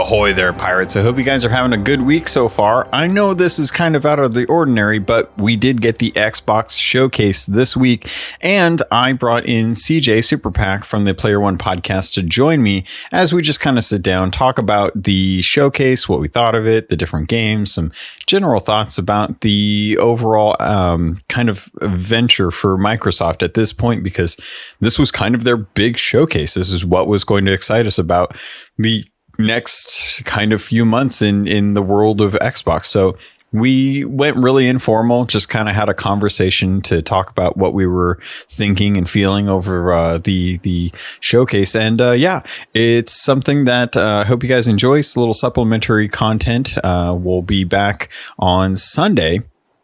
Ahoy there, pirates. I hope you guys are having a good week so far. I know this is kind of out of the ordinary, but we did get the Xbox showcase this week, and I brought in CJ Superpack from the Player One podcast to join me as we just kind of sit down, talk about the showcase, what we thought of it, the different games, some general thoughts about the overall kind of venture for Microsoft at this point, because this was kind of their big showcase. This is what was going to excite us about the next kind of few months in the world of Xbox. So we went really informal, just kind of had a conversation to talk about what we were thinking and feeling over the showcase. And yeah, it's something that I hope you guys enjoy. It's a little supplementary content. We'll be back on Sunday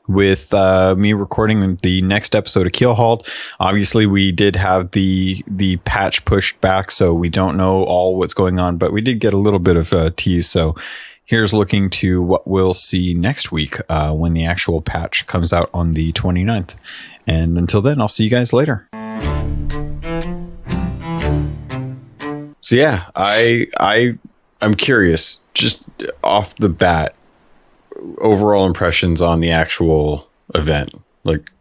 with me recording the next episode of Keelhauled. Obviously, we did have the patch pushed back, so we don't know all what's going on, but we did get a little bit of a tease. So here's looking to what we'll see next week when the actual patch comes out on the 29th. And until then, I'll see you guys later. So yeah, I'm curious, just off the bat, overall impressions on the actual event. Like,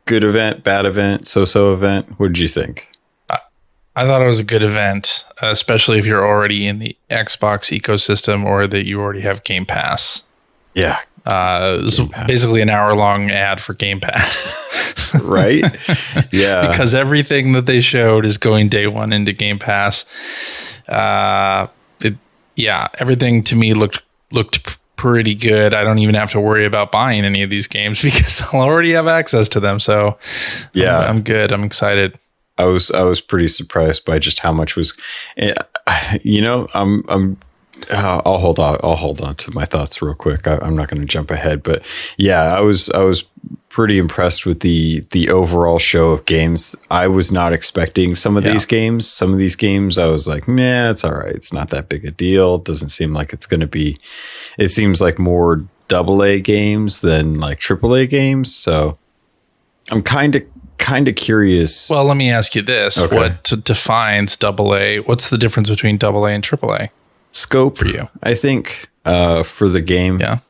good event, bad event, so-so event. What did you think? I thought it was a good event, especially if you're already in the Xbox ecosystem or that you already have Game Pass. Yeah. It was basically an hour-long ad for Game Pass. Right? Yeah. Because everything that they showed is going day one into Game Pass. Everything to me looked pretty good. I don't even have to worry about buying any of these games because I'll already have access to them. So yeah, I'm good. I'm excited. I was pretty surprised by just how much was, I'll hold on to my thoughts real quick. I'm not going to jump ahead, but yeah, I was pretty impressed with the overall show of games. I was not expecting some of these games. Some of these games, I was like, nah, it's all right. It's not that big a deal. It doesn't seem like it's going to be. It seems like more AA games than like AAA games. So I'm kind of curious. Well, let me ask you this: okay. What defines AA? What's the difference between AA and AAA? Scope for you, I think, for the game. Yeah.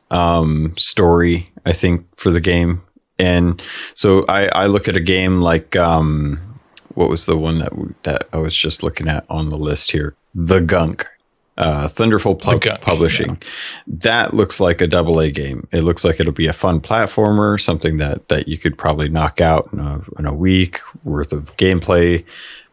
Story, I think, for the game. And so I look at a game like what was the one that I was just looking at on the list here? The Gunk, Thunderful Publishing. Yeah. That looks like a AA game. It looks like it'll be a fun platformer, something that you could probably knock out in a week worth of gameplay.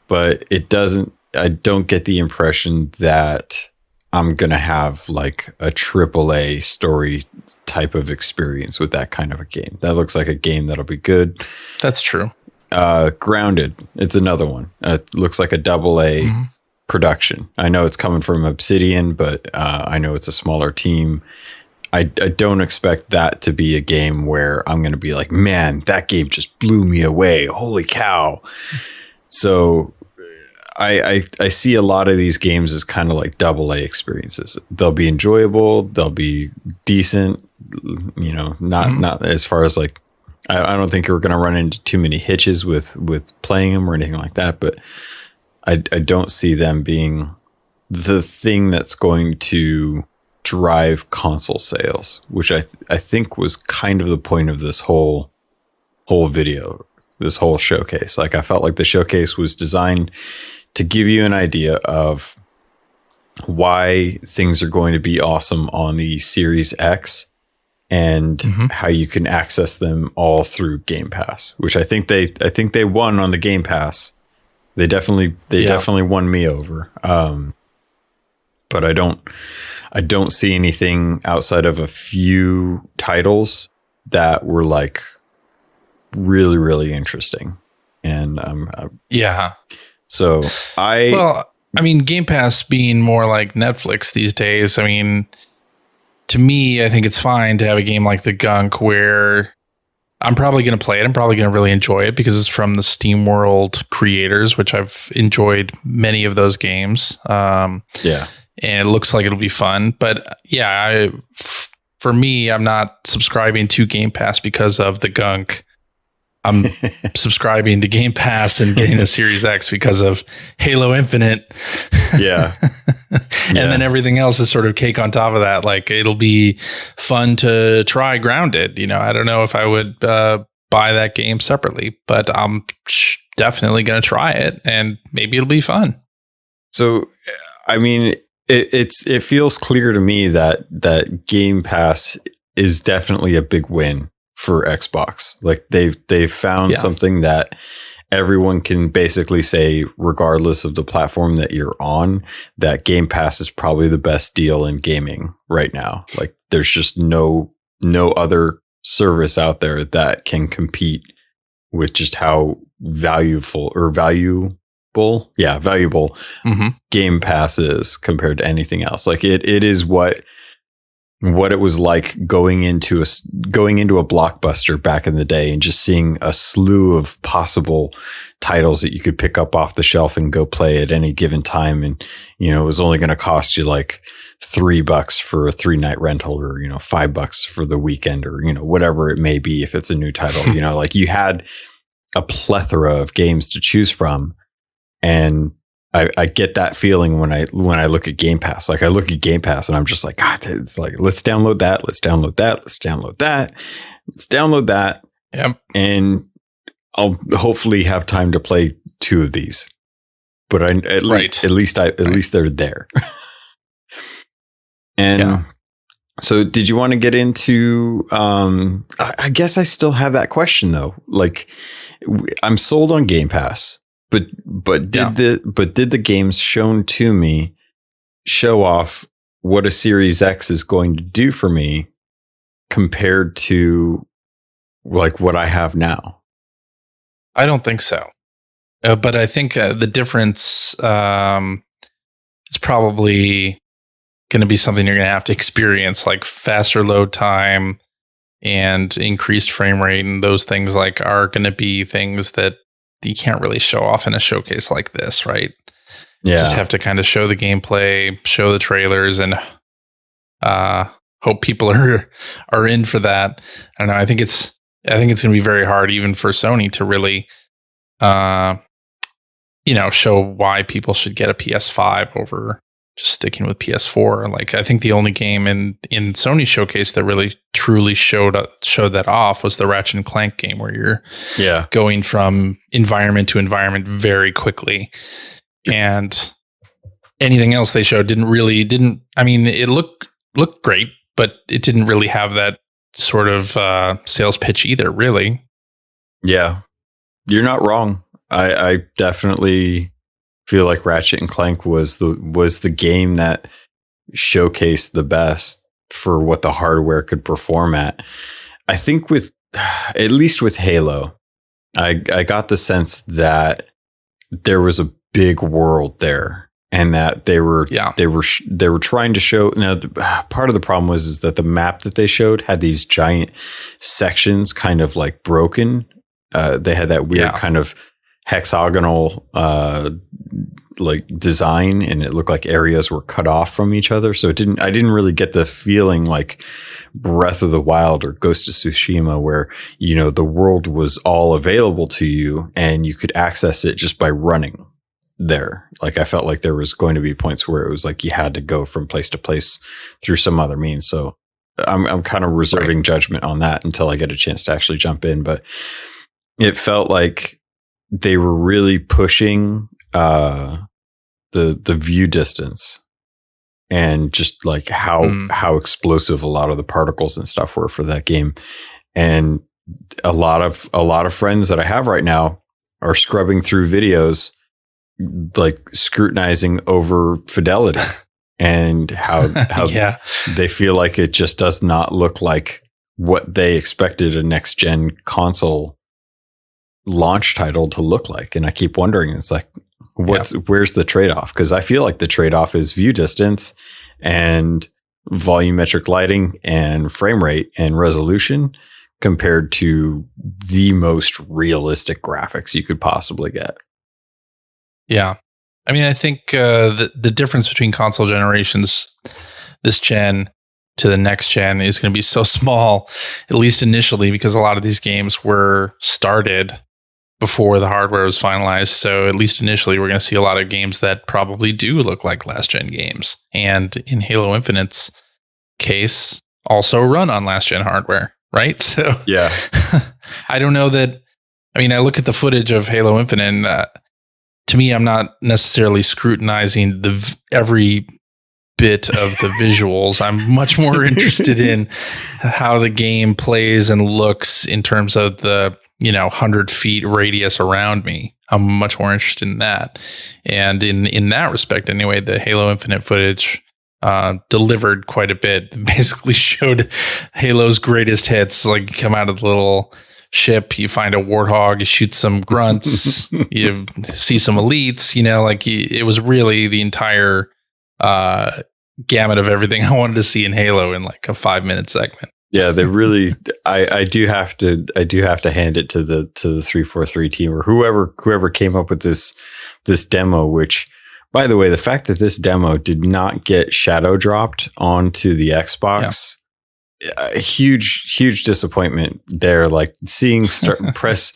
But it doesn't. I don't get the impression that I'm going to have like a AAA story type of experience with that kind of a game. That looks like a game that'll be good. That's true. Grounded. It's another one. It looks like a AA production. I know it's coming from Obsidian, but I know it's a smaller team. I don't expect that to be a game where I'm going to be like, man, that game just blew me away. Holy cow. So I see a lot of these games as kind of like AA experiences. They'll be enjoyable. They'll be decent. Not as far as like, I don't think you're going to run into too many hitches with playing them or anything like that. But I don't see them being the thing that's going to drive console sales, which I think was kind of the point of this whole video, this whole showcase. Like, I felt like the showcase was designed to give you an idea of why things are going to be awesome on the Series X and how you can access them all through Game Pass, which I think they won on the Game Pass. They definitely won me over. But I don't see anything outside of a few titles that were like really, really interesting. And so Game Pass being more like Netflix these days. I mean, to me, I think it's fine to have a game like The Gunk where I'm probably going to play it. I'm probably going to really enjoy it because it's from the SteamWorld creators, which I've enjoyed many of those games. And it looks like it'll be fun. But for me, I'm not subscribing to Game Pass because of The Gunk. I'm subscribing to Game Pass and getting a Series X because of Halo Infinite. Yeah. And then everything else is sort of cake on top of that. Like, it'll be fun to try Grounded. I don't know if I would buy that game separately, but I'm definitely going to try it, and maybe it'll be fun. So, I mean, it feels clear to me that Game Pass is definitely a big win for Xbox. Like, they've found something that everyone can basically say, regardless of the platform that you're on, that Game Pass is probably the best deal in gaming right now. Like, there's just no other service out there that can compete with just how valuable Game Pass is compared to anything else. Like, it is what it was like going into a Blockbuster back in the day and just seeing a slew of possible titles that you could pick up off the shelf and go play at any given time. And, it was only going to cost you like $3 for a 3-night rental, or, $5 for the weekend, or, whatever it may be. If it's a new title, like, you had a plethora of games to choose from. And I get that feeling when I look at Game Pass. Like, I look at Game Pass and I'm just like, God, it's like, let's download that. Let's download that. Let's download that. Let's download that. Yep. And I'll hopefully have time to play 2 of these. But at least they're there. And so, did you want to get into? I guess I still have that question though. Like, I'm sold on Game Pass. But did the games shown to me show off what a Series X is going to do for me compared to like what I have now? I don't think so. But I think the difference is probably going to be something you're going to have to experience, like faster load time and increased frame rate, and those things are going to be things that you can't really show off in a showcase like this, right? Yeah. You just have to kind of show the gameplay, show the trailers, and hope people are in for that. I don't know. I think it's going to be very hard, even for Sony, to really, show why people should get a PS5 over just sticking with PS4. Like, I think the only game in Sony showcase that really truly showed that off was the Ratchet and Clank game, where you're going from environment to environment very quickly. And anything else they showed didn't. I mean, it looked great, but it didn't really have that sort of sales pitch either, really. Yeah, you're not wrong. I definitely feel like Ratchet and Clank was the game that showcased the best for what the hardware could perform at. I think at least with Halo, I got the sense that there was a big world there, and that they were trying to show. Now, part of the problem is that the map that they showed had these giant sections kind of like broken. They had that weird kind of hexagonal like design, and it looked like areas were cut off from each other. So I didn't really get the feeling like Breath of the Wild or Ghost of Tsushima, where the world was all available to you and you could access it just by running there. Like, I felt like there was going to be points where it was like you had to go from place to place through some other means. So I'm kind of reserving judgment on that until I get a chance to actually jump in. But it felt like they were really pushing the view distance, and just like how explosive a lot of the particles and stuff were for that game. And a lot of friends that I have right now are scrubbing through videos, like scrutinizing over fidelity and how they feel like it just does not look like what they expected a next gen console launch title to look like. And I keep wondering, it's like, where's the trade-off? Because I feel like the trade-off is view distance and volumetric lighting and frame rate and resolution compared to the most realistic graphics you could possibly get. Yeah. I mean, I think the difference between console generations this gen to the next gen is going to be so small, at least initially, because a lot of these games were started before the hardware was finalized. So at least initially, we're going to see a lot of games that probably do look like last gen games. And in Halo Infinite's case, also run on last gen hardware, right? So yeah, I don't know that. I mean, I look at the footage of Halo Infinite, and to me, I'm not necessarily scrutinizing every bit of the visuals. I'm much more interested in how the game plays and looks in terms of the 100 feet radius around me. I'm much more interested in that, and in that respect, anyway, the Halo Infinite footage delivered quite a bit. Basically, showed Halo's greatest hits, like come out of the little ship, you find a warthog, you shoot some grunts, you see some elites. It was really the entire gamut of everything I wanted to see in Halo in like a 5-minute segment. Yeah, they really. I do have to hand it to the 343 team or whoever came up with this demo. Which, by the way, the fact that this demo did not get shadow dropped onto the Xbox, a huge disappointment there. Like seeing press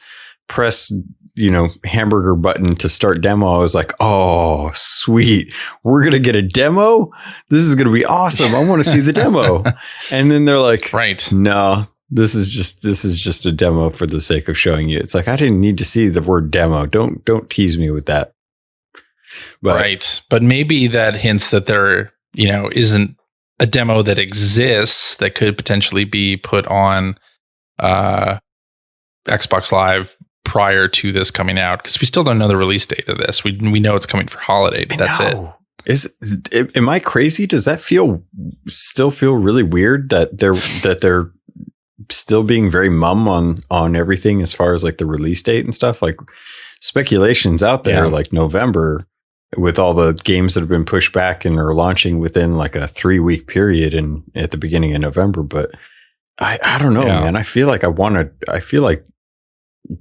hamburger button to start demo, I was like, oh sweet, we're gonna get a demo, this is gonna be awesome, I want to see the demo. And then they're like, right, no, this is just a demo for the sake of showing you. It's like, I didn't need to see the word demo. Don't tease me with that. But maybe that hints that there isn't a demo that exists that could potentially be put on Xbox Live prior to this coming out, because we still don't know the release date of this. We know it's coming for holiday, but that's it. Am I crazy? Does that still feel really weird that they're still being very mum on everything as far as like the release date and stuff? Like speculations out there, like November, with all the games that have been pushed back and are launching within like a 3-week period and at the beginning of November. But I don't know, man. I feel like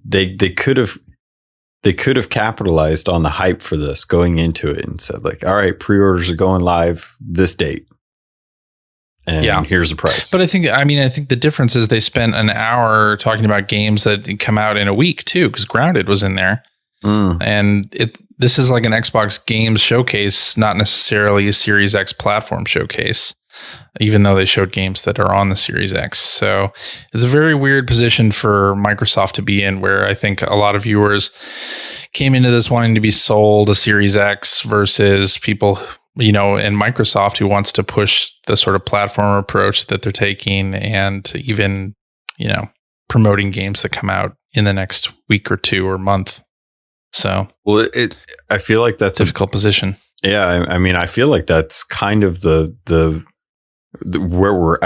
they could have capitalized on the hype for this going into it and said like, all right, pre-orders are going live this date, and here's the price. But I think the difference is they spent an hour talking about games that come out in a week too, because Grounded was in there. And this is like an Xbox games showcase, not necessarily a Series X platform showcase, even though they showed games that are on the Series X. So it's a very weird position for Microsoft to be in, where I think a lot of viewers came into this wanting to be sold a Series X versus people, and Microsoft, who wants to push the sort of platform approach that they're taking, and even, promoting games that come out in the next week or two or month. So, well, I feel like that's a difficult position. Yeah. I mean, I feel like that's kind of the where we're,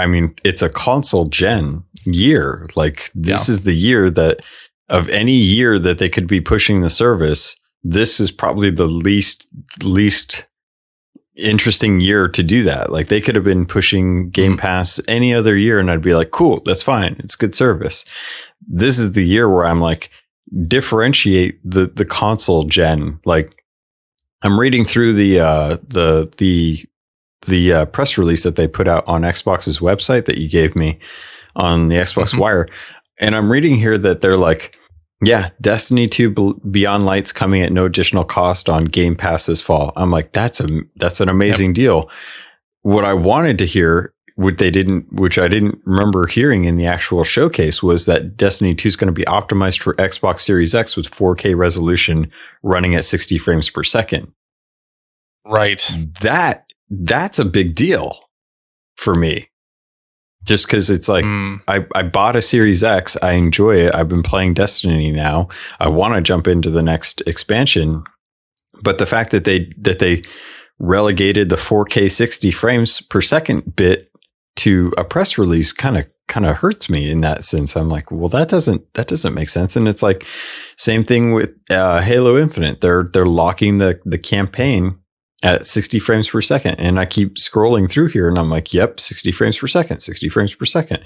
it's a console gen year. Like this is the year that of any year that they could be pushing the service, this is probably the least interesting year to do that. Like they could have been pushing Game Pass any other year and I'd be like, cool, that's fine. It's good service. This is the year where I'm like, differentiate the console gen. Like I'm reading through the press release that they put out on Xbox's website that you gave me on the Xbox Wire, and I'm reading here that they're like, Destiny 2 Beyond Light's coming at no additional cost on Game Pass this fall. I'm like, that's an amazing deal. What I wanted to hear, which I didn't remember hearing in the actual showcase, was that Destiny 2 is going to be optimized for Xbox Series X with 4K resolution running at 60 frames per second. Right. That's a big deal for me. Just because it's like, I bought a Series X. I enjoy it. I've been playing Destiny now. I want to jump into the next expansion. But the fact that they relegated the 4K 60 frames per second bit to a press release kind of hurts me in that sense. I'm like, well, that doesn't make sense. And it's like same thing with Halo Infinite. They're locking the campaign at 60 frames per second. And I keep scrolling through here and I'm like, yep, 60 frames per second, 60 frames per second.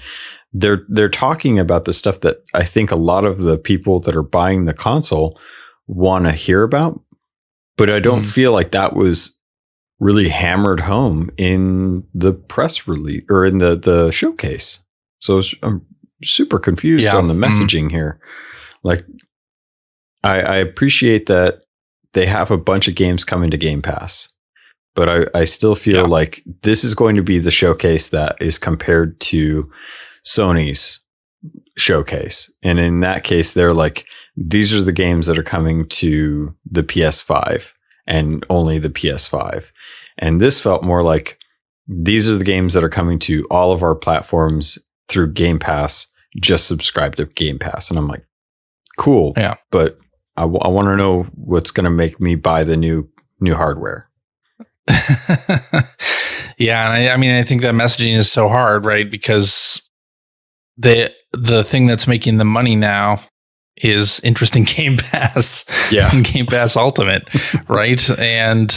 They're talking about the stuff that I think a lot of the people that are buying the console want to hear about. But I don't feel like that was really hammered home in the press release or in the showcase. So I'm super confused on the messaging here. Like, I appreciate that they have a bunch of games coming to Game Pass, but I still feel like this is going to be the showcase that is compared to Sony's showcase. And in that case, they're like, these are the games that are coming to the PS5 and only the PS5. And this felt more like, these are the games that are coming to all of our platforms through Game Pass. Just subscribe to Game Pass. And I'm like, cool. Yeah. But I want to know what's going to make me buy the new hardware. Yeah. And I mean, I think that messaging is so hard, right? Because the thing that's making the money now is interesting Game Pass and Game Pass Ultimate, right? And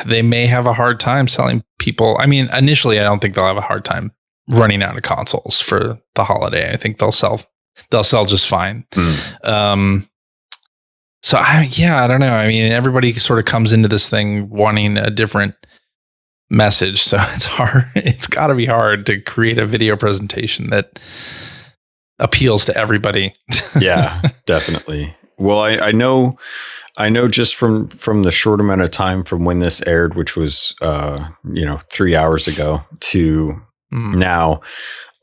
they may have a hard time selling people. I mean, initially, I don't think they'll have a hard time running out of consoles for the holiday. I think they'll sell just fine. So I don't know. I mean, everybody sort of comes into this thing wanting a different message. So it's hard. It's got to be hard to create a video presentation that appeals to everybody. Yeah, definitely. Well, I know just from the short amount of time from when this aired, which was 3 hours ago to now,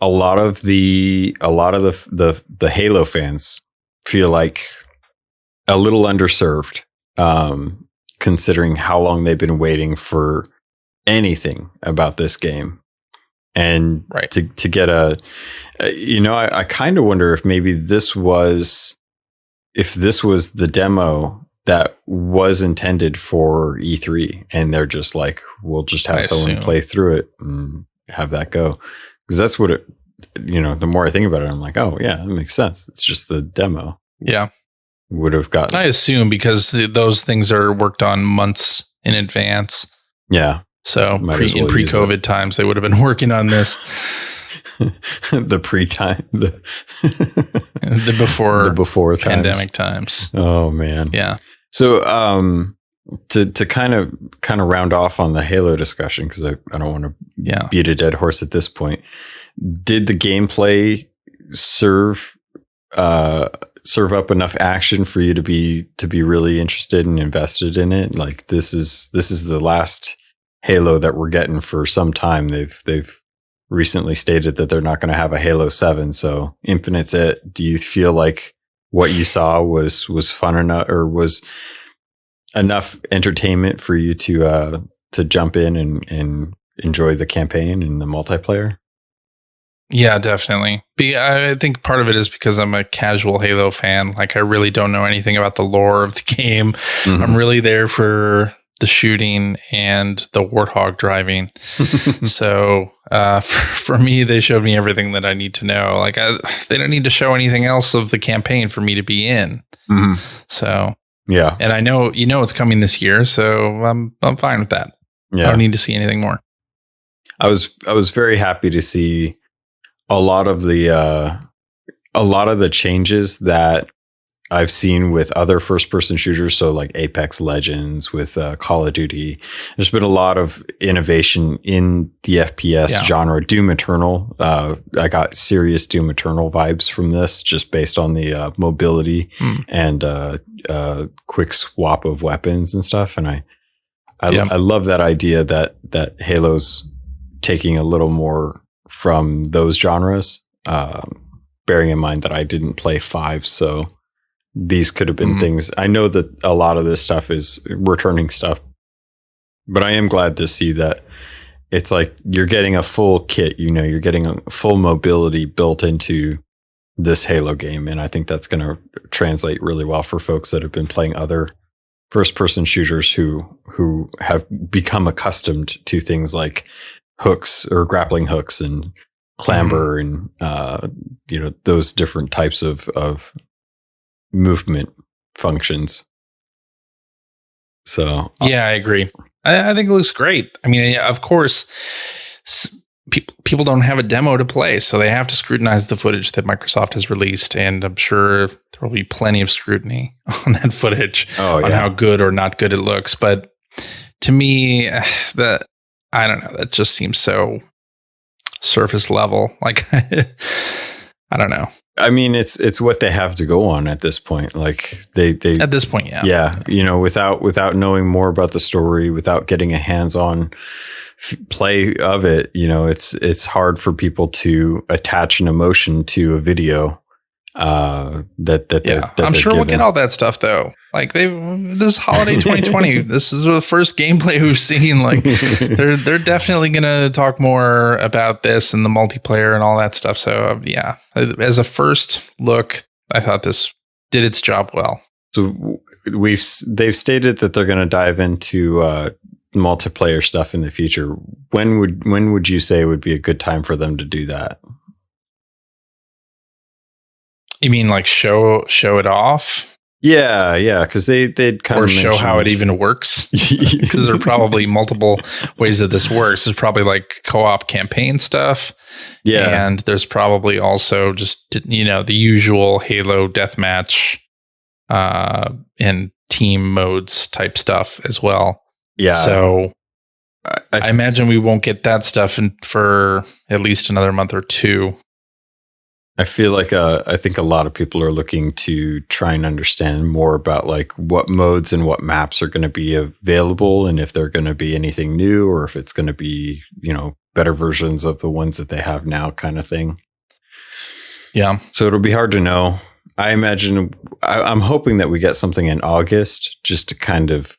a lot of the Halo fans feel like a little underserved, considering how long they've been waiting for anything about this game. And to get I kind of wonder if maybe this was the demo that was intended for E3, and they're just like, we'll just have someone play through it and have that go. Because that's what it, the more I think about it, I'm like, oh yeah, that makes sense. It's just the demo. Yeah. Would have gotten. I assume because those things are worked on months in advance. Yeah. So in pre-COVID times, they would have been working on this. The pre-time, the before pandemic times. Oh man. Yeah. So to kind of round off on the Halo discussion, because I don't want to beat a dead horse at this point. Did the gameplay serve up enough action for you to be really interested and invested in it? Like, this is the last Halo that we're getting for some time. They've recently stated that they're not going to have a Halo 7, so Infinite's it. Do you feel like what you saw was fun enough, or was enough entertainment for you to jump in and enjoy the campaign and the multiplayer? Yeah, definitely. I think part of it is because I'm a casual Halo fan. Like, I really don't know anything about the lore of the game. Mm-hmm. I'm really there for the shooting and the warthog driving. So for me, they showed me everything that I need to know. Like, they don't need to show anything else of the campaign for me to be in. Mm-hmm. So yeah, and I know it's coming this year, so I'm fine with that. Yeah, I don't need to see anything more. I was very happy to see a lot of the changes that I've seen with other first-person shooters, so like Apex Legends, with Call of Duty. There's been a lot of innovation in the FPS genre. Doom Eternal, I got serious Doom Eternal vibes from this, just based on the mobility and quick swap of weapons and stuff. And I love that idea that Halo's taking a little more from those genres, bearing in mind that I didn't play 5, so these could have been things. I know that a lot of this stuff is returning stuff, but I am glad to see that it's like you're getting a full kit, you're getting a full mobility built into this Halo game. And I think that's going to translate really well for folks that have been playing other first-person shooters who have become accustomed to things like hooks or grappling hooks and clamber and those different types of movement functions. So yeah, I agree. I think it looks great. I mean, of course, people don't have a demo to play, so they have to scrutinize the footage that Microsoft has released, and I'm sure there will be plenty of scrutiny on that footage on how good or not good it looks. But to me, that I don't know. That just seems so surface level. Like, I don't know. I mean, it's what they have to go on at this point. Like they at this point, yeah. Yeah. You know, without knowing more about the story, without getting a hands-on play of it, you know, it's hard for people to attach an emotion to a video. That I'm sure we'll get all that stuff though. Like this holiday 2020, this is the first gameplay we've seen. Like they're definitely gonna talk more about this and the multiplayer and all that stuff. So yeah, as a first look, I thought this did its job well. So they've stated that they're gonna dive into multiplayer stuff in the future. When would you say would be a good time for them to do that? You mean like show it off? Yeah, because they'd kind of show how it even works. Because there are probably multiple ways that this works. There's probably like co-op campaign stuff. Yeah, and there's probably also just, you know, the usual Halo deathmatch and team modes type stuff as well. Yeah. So I imagine we won't get that stuff for at least another month or two. I feel like I think a lot of people are looking to try and understand more about like what modes and what maps are going to be available, and if they're going to be anything new, or if it's going to be, you know, better versions of the ones that they have now, kind of thing. Yeah. So it'll be hard to know. I imagine I'm hoping that we get something in August just to kind of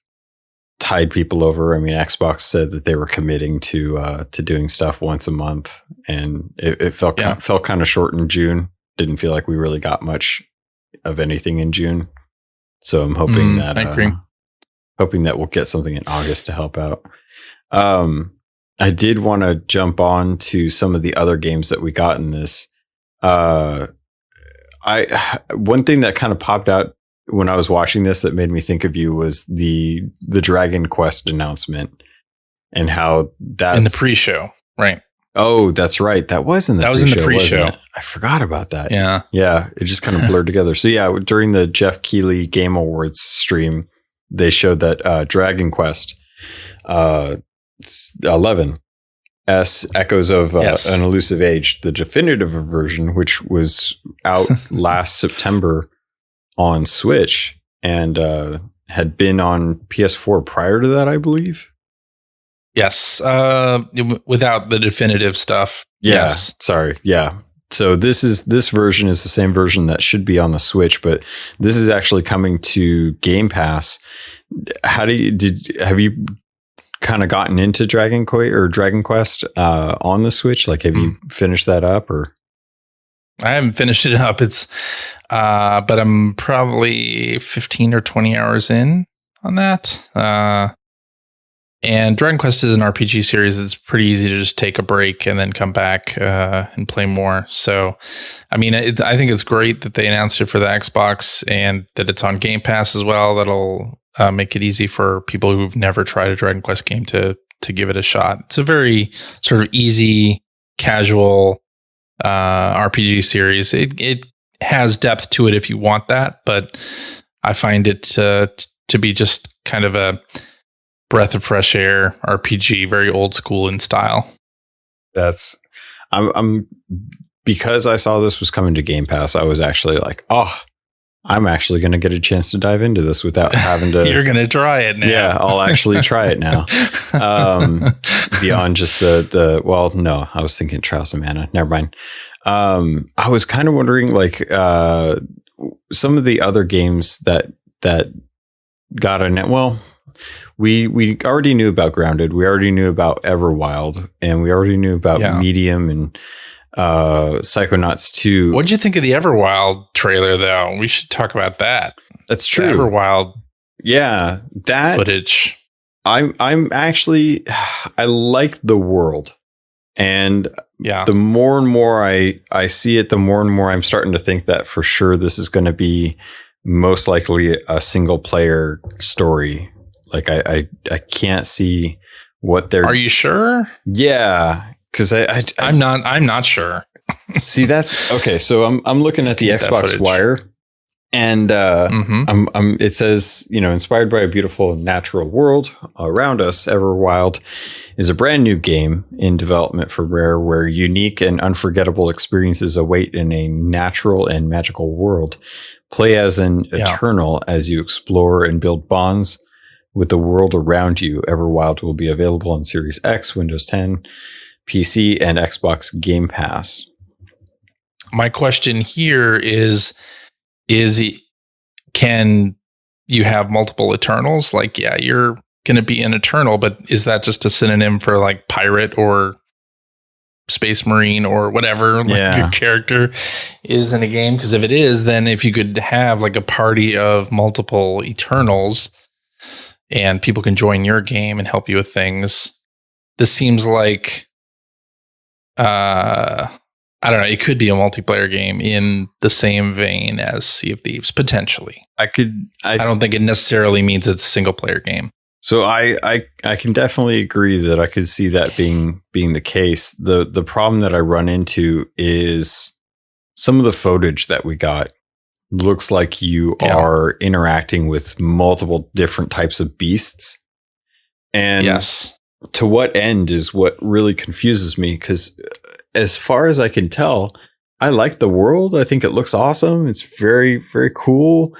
tide people over. I mean, Xbox said that they were committing to doing stuff once a month, and it felt kind of short in June. Didn't feel like we really got much of anything in June. So I'm hoping hoping that we'll get something in August to help out. I did want to jump on to some of the other games that we got in this. One thing that kind of popped out when I was watching this that made me think of you was the Dragon Quest announcement, and how that in the pre-show, right? Oh, that's right. That was in the pre-show. I forgot about that. Yeah. It just kind of blurred together. So yeah, during the Jeff Keighley Game Awards stream, they showed that Dragon Quest 11 S Echoes of an Elusive Age, the definitive version, which was out last September on Switch, and had been on PS4 prior to that, I believe. Yes, without the definitive stuff. Yeah, yes. Sorry. Yeah. So this version is the same version that should be on the Switch, but this is actually coming to Game Pass. Have you kind of gotten into Dragon Quest on the Switch? Like, have you finished that up, or? I haven't finished it up. It's, but I'm probably 15 or 20 hours in on that. And Dragon Quest is an RPG series. It's pretty easy to just take a break and then come back and play more. So, I mean, I think it's great that they announced it for the Xbox and that it's on Game Pass as well. That'll make it easy for people who've never tried a Dragon Quest game to give it a shot. It's a very sort of easy, casual RPG series. It has depth to it if you want that, but I find it to be just kind of a breath of fresh air RPG, very old school in style. I'm because I saw this was coming to Game Pass, I was actually like, I'm actually going to get a chance to dive into this without having to. You're going to try it now. Yeah, I'll actually try it now. Beyond just well, no, I was thinking Trials of Mana. Never mind. I was kind of wondering, like, some of the other games that got a net. Well, we already knew about Grounded. We already knew about Everwild, and we already knew about Medium and Psychonauts 2. What'd you think of the Everwild trailer, though? We should talk about that. That's true. The Everwild, that footage. I'm actually, I like the world, and the more and more I see it, the more and more I'm starting to think that for sure this is going to be most likely a single player story. Like I can't see what they're. Are you sure? Yeah, because I'm not sure. See, that's okay. So I'm looking at the Xbox Wire, And it says, inspired by a beautiful natural world around us, Everwild is a brand new game in development for Rare where unique and unforgettable experiences await in a natural and magical world. Play as an Eternal as you explore and build bonds with the world around you. Everwild will be available on Series X, Windows 10, PC, and Xbox Game Pass. My question here is can you have multiple Eternals? Like, yeah, you're going to be an Eternal, but is that just a synonym for like pirate or space marine or whatever your character is in a game? Because if it is, then if you could have like a party of multiple Eternals and people can join your game and help you with things, this seems like I don't know. It could be a multiplayer game in the same vein as Sea of Thieves, potentially. I don't think it necessarily means it's a single player game. So I can definitely agree that I could see that being the case. The problem that I run into is some of the footage that we got looks like you are interacting with multiple different types of beasts. And to what end is what really confuses me, because as far as I can tell, I like the world. I think it looks awesome. It's very, very cool.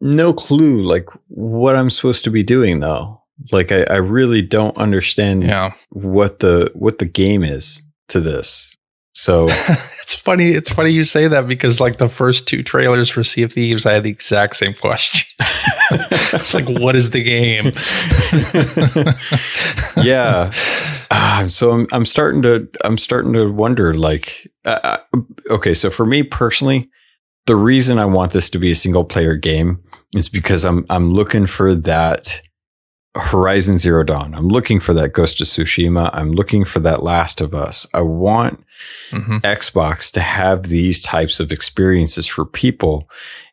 No clue like what I'm supposed to be doing though. Like I really don't understand what the game is to this. So it's funny you say that, because like the first two trailers for Sea of Thieves, I had the exact same question. It's like, what is the game? Yeah. So I'm starting to wonder, like, okay, so for me personally, the reason I want this to be a single player game is because I'm looking for that Horizon Zero Dawn. I'm looking for that Ghost of Tsushima. I'm looking for that Last of Us. I want Xbox to have these types of experiences for people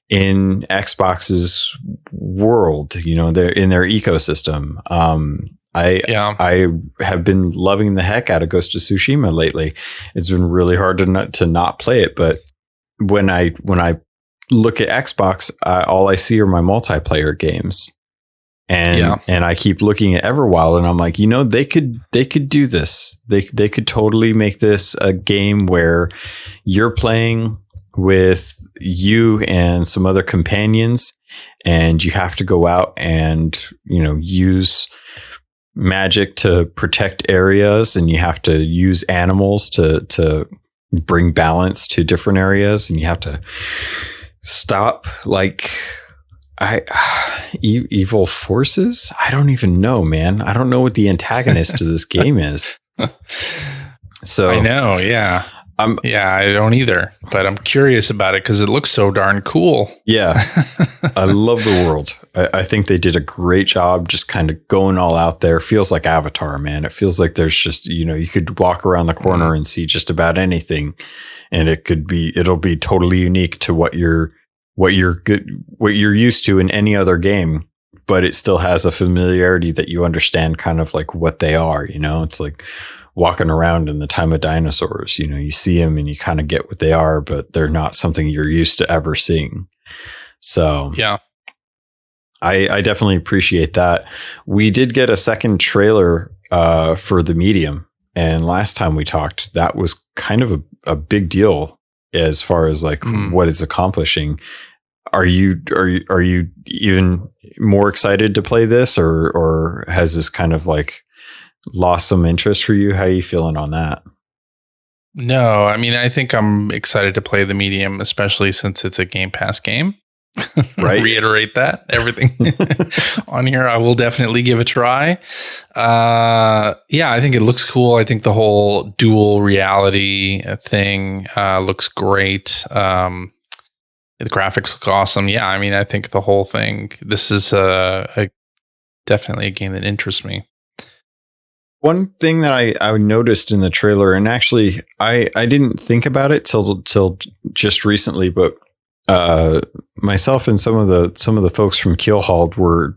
in Xbox's world, they're in their ecosystem. I have been loving the heck out of Ghost of Tsushima lately. It's been really hard to not play it, but when I look at Xbox, all I see are my multiplayer games, and I keep looking at Everwild, and I'm like, they could do this. They could totally make this a game where you're playing with you and some other companions, and you have to go out and use magic to protect areas, and you have to use animals to bring balance to different areas, and you have to stop evil forces. I don't even know, man. I don't know what the antagonist to this game is. So I know, I don't either, but I'm curious about it because it looks so darn cool. Yeah, I love the world. I think they did a great job just kind of going all out there. Feels like Avatar, man. It feels like there's just, you could walk around the corner and see just about anything, and it'll be totally unique to what you're used to in any other game, but it still has a familiarity that you understand kind of like what they are, it's like walking around in the time of dinosaurs, you see them and you kind of get what they are, but they're not something you're used to ever seeing. So I definitely appreciate that. We did get a second trailer for the Medium, and last time we talked, that was kind of a big deal as far as like what it's accomplishing. Are you even more excited to play this, or has this kind of like lost some interest for you? How are you feeling on that? No, I mean, I think I'm excited to play the Medium, especially since it's a Game Pass game. Right. Reiterate that everything on here. I will definitely give a try. I think it looks cool. I think the whole dual reality thing looks great. The graphics look awesome. Yeah, I mean, I think the whole thing. This is definitely a game that interests me. One thing that I noticed in the trailer, and actually I didn't think about it till just recently, but myself and some of the folks from Keelhauled were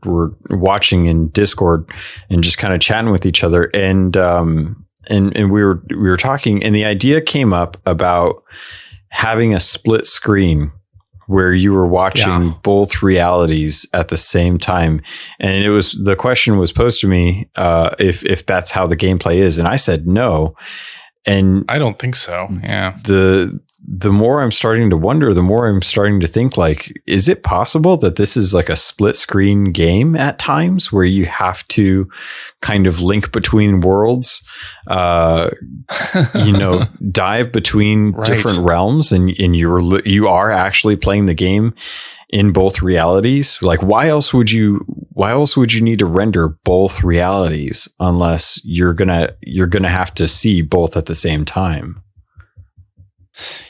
watching in Discord and just kind of chatting with each other, and we were talking, and the idea came up about having a split screen where you were watching both realities at the same time. And the question was posed to me, if that's how the gameplay is. And I said, no. And I don't think so. Yeah. The more I'm starting to wonder, the more I'm starting to think, like, is it possible that this is like a split screen game at times where you have to kind of link between worlds, dive between different realms, and you are actually playing the game in both realities? Like, why else would you need to render both realities unless you're gonna have to see both at the same time?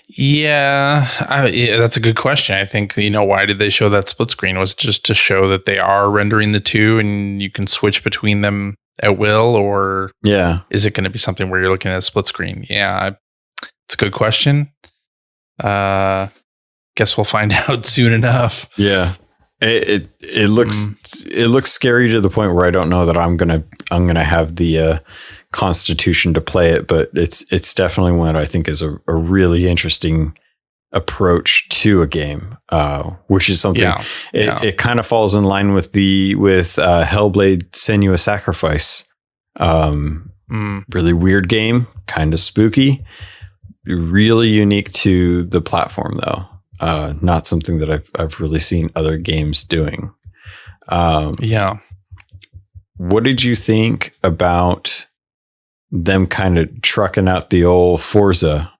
Yeah, that's a good question. I think, why did they show that split screen? Was it just to show that they are rendering the two and you can switch between them at will? Or is it going to be something where you're looking at a split screen? Yeah, it's a good question. Guess we'll find out soon enough. Yeah. It looks scary to the point where I don't know that I'm gonna have the constitution to play it, but it's definitely one that I think is a really interesting approach to a game, which is something. It kind of falls in line with Hellblade: Senua's Sacrifice. Really weird game, kind of spooky, really unique to the platform though. Not something that I've really seen other games doing. What did you think about them kind of trucking out the old Forza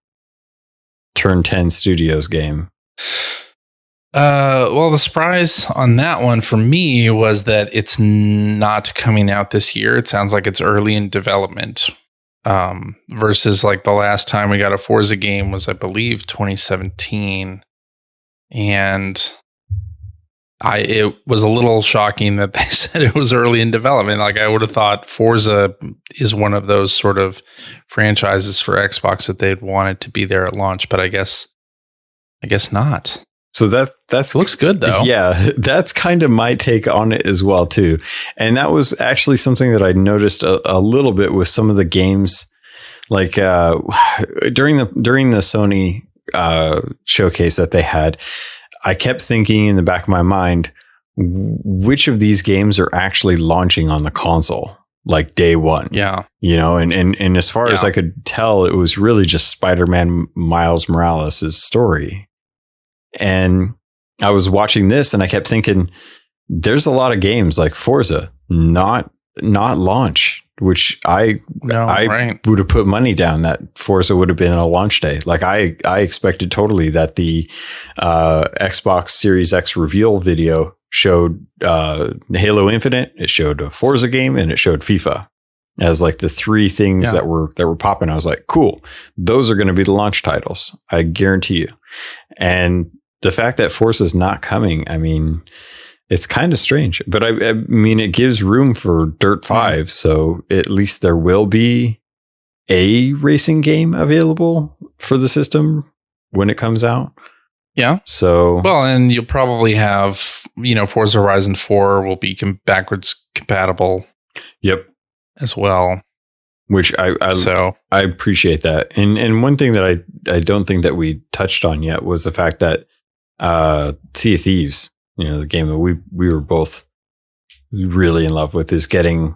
Turn 10 Studios game? Well, the surprise on that one for me was that it's not coming out this year. It sounds like it's early in development. Versus like the last time we got a Forza game was, I believe, 2017. And it was a little shocking that they said it was early in development. Like, I would have thought Forza is one of those sort of franchises for Xbox that they'd wanted to be there at launch, but I guess not. So that looks good though. Yeah, that's kind of my take on it as well too. And that was actually something that I noticed a little bit with some of the games, like during the Sony showcase that they had. I kept thinking in the back of my mind, which of these games are actually launching on the console, like day one? Yeah. And as far as I could tell, it was really just Spider-Man Miles Morales' story. And I was watching this and I kept thinking, there's a lot of games like Forza not launch, which I would have put money down that Forza would have been a launch day. Like I expected totally that the Xbox Series X reveal video showed Halo Infinite, it showed a Forza game, and it showed FIFA as like the three things that were popping. I was like, cool, those are going to be the launch titles, I guarantee you. And the fact that Forza is not coming, I mean, it's kind of strange, but I mean, it gives room for Dirt 5. So at least there will be a racing game available for the system when it comes out. Yeah. So, well, and you'll probably have, Forza Horizon 4 will be backwards compatible. Yep. As well. Which I appreciate that. And one thing that I don't think that we touched on yet was the fact that Sea of Thieves, the game that we were both really in love with, is getting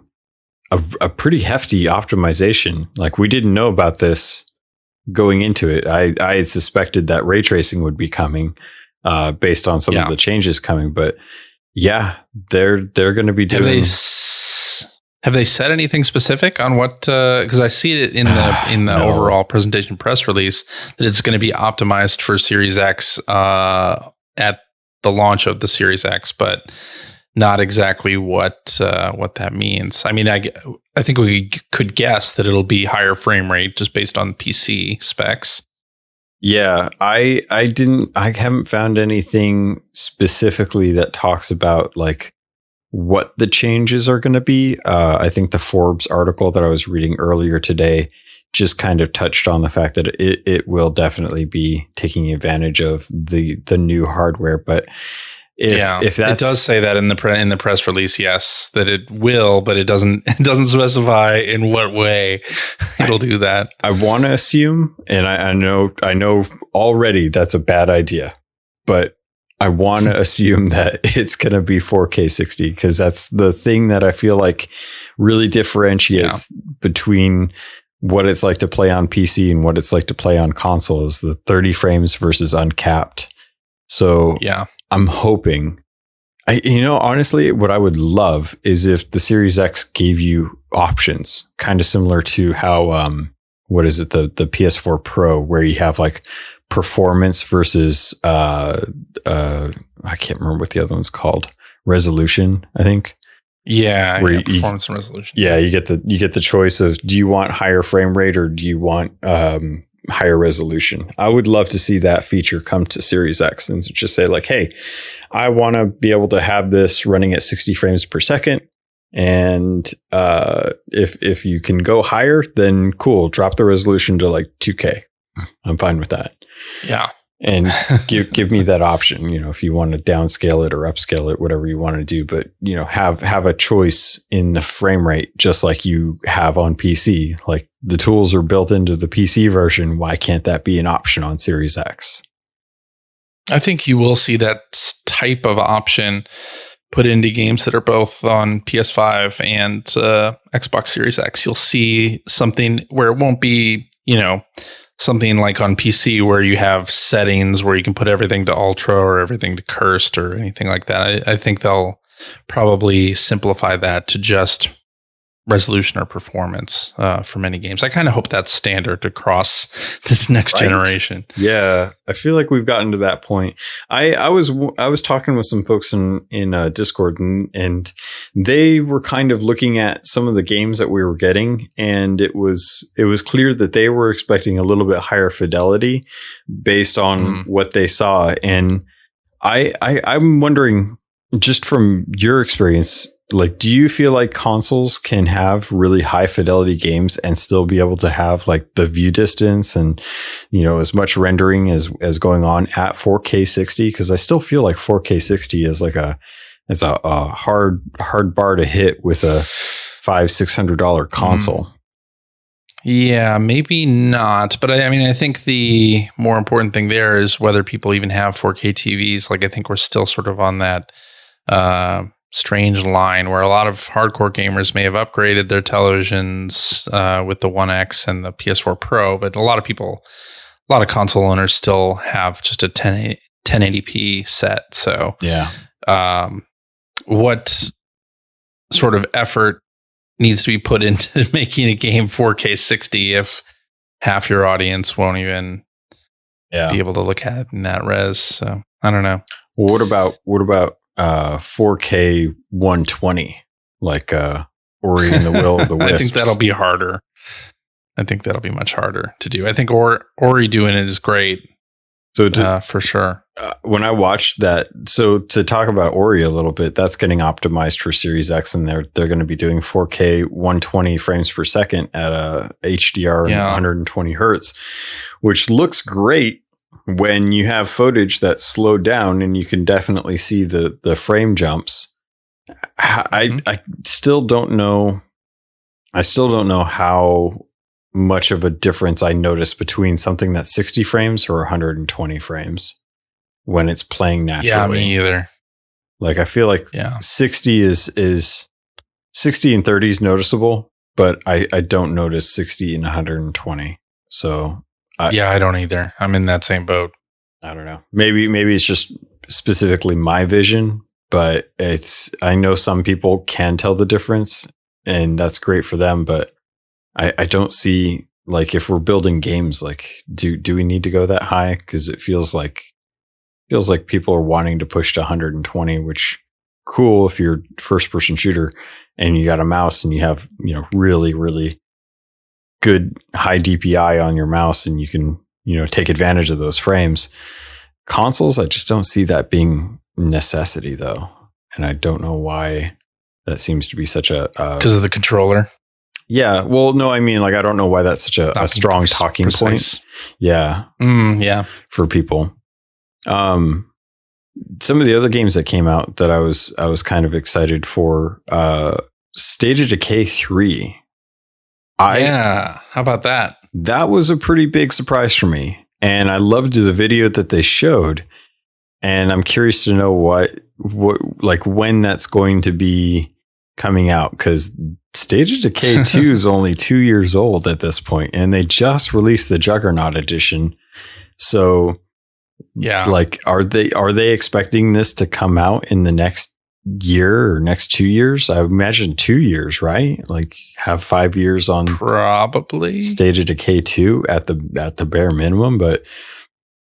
a pretty hefty optimization. Like, we didn't know about this going into it. I had suspected that ray tracing would be coming based on some of the changes coming, but yeah, they're going to be doing. Have they said anything specific on what? Because I see it in the overall presentation press release that it's going to be optimized for Series X at the launch of the Series X, but not exactly what that means. I mean, I think we could guess that it'll be higher frame rate just based on PC specs. Yeah, I haven't found anything specifically that talks about like what the changes are going to be. I think the Forbes article that I was reading earlier today just kind of touched on the fact that it will definitely be taking advantage of the new hardware. But if that, it does say that in the press release, yes, that it will, but it doesn't specify in what way it'll do that. I want to assume, and I know already that's a bad idea, but I want to assume that it's going to be 4K 60 because that's the thing that I feel like really differentiates between what it's like to play on PC and what it's like to play on console is the 30 frames versus uncapped. So I'm hoping, honestly, what I would love is if the Series X gave you options, kind of similar to how, what is it, the PS4 Pro, where you have like performance versus, I can't remember what the other one's called, resolution, I think. Yeah, performance and resolution. Yeah, you get the choice of, do you want higher frame rate or do you want higher resolution? I would love to see that feature come to Series X and just say like, hey, I want to be able to have this running at 60 frames per second. And if you can go higher, then cool, drop the resolution to like 2K. I'm fine with that. Yeah. And give me that option, if you want to downscale it or upscale it, whatever you want to do, but have a choice in the frame rate, just like you have on PC. Like the tools are built into the PC version. Why can't that be an option on Series X? I think you will see that type of option put into games that are both on PS5 and Xbox Series X. You'll see something where it won't be, something like on PC where you have settings where you can put everything to ultra or everything to cursed or anything like that. I think they'll probably simplify that to just resolution or performance for many games. I kind of hope that's standard across this next generation. Yeah, I feel like we've gotten to that point. I was talking with some folks in Discord and they were kind of looking at some of the games that we were getting, and it was clear that they were expecting a little bit higher fidelity based on what they saw. And I'm wondering, just from your experience, like, do you feel like consoles can have really high fidelity games and still be able to have like the view distance and, as much rendering as going on at 4K 60? Because I still feel like 4K 60 is like a hard bar to hit with a $500-$600 console. Yeah, maybe not. But I think the more important thing there is whether people even have 4K TVs. Like, I think we're still sort of on that strange line where a lot of hardcore gamers may have upgraded their televisions with the One X and the PS4 Pro, but a lot of console owners still have just a 1080p set. So what sort of effort needs to be put into making a game 4K 60 if half your audience won't even be able to look at it in that res? So I don't know. Well, what about 4K 120, like Ori and the Will of the Wisps? I think that'll be harder. I think that'll be much harder to do. I think Ori doing it is great. So for sure. When I watched that, so to talk about Ori a little bit, that's getting optimized for Series X, and they're going to be doing 4K 120 frames per second at a HDR and 120 hertz, which looks great when you have footage that's slowed down, and you can definitely see the frame jumps. I still don't know. I still don't know how much of a difference I notice between something that's 60 frames or 120 frames when it's playing naturally. Yeah, me either. Like, I feel like 60 is 60 and 30 is noticeable, but I don't notice 60 and 120. So I don't either. I'm in that same boat. I don't know. Maybe it's just specifically my vision, but I know some people can tell the difference, and that's great for them, but I don't see, like, if we're building games, like, do we need to go that high? Because it feels like people are wanting to push to 120, which cool if you're first person shooter and you got a mouse and you have, really, really good high DPI on your mouse and you can, take advantage of those frames. Consoles, I just don't see that being necessity though. And I don't know why that seems to be such a because of the controller. Yeah. Well, no, I mean, like, I don't know why that's such a strong talking point. Yeah. For people. Some of the other games that came out that I was kind of excited for, State of Decay 3. How about that? That was a pretty big surprise for me. And I loved the video that they showed. And I'm curious to know what like when that's going to be coming out, because State of Decay 2 is only 2 years old at this point, and they just released the Juggernaut edition. So yeah, like are they expecting this to come out in the next year or next 2 years? I imagine 2 years, right? Like have 5 years on probably State of Decay 2 at the bare minimum. But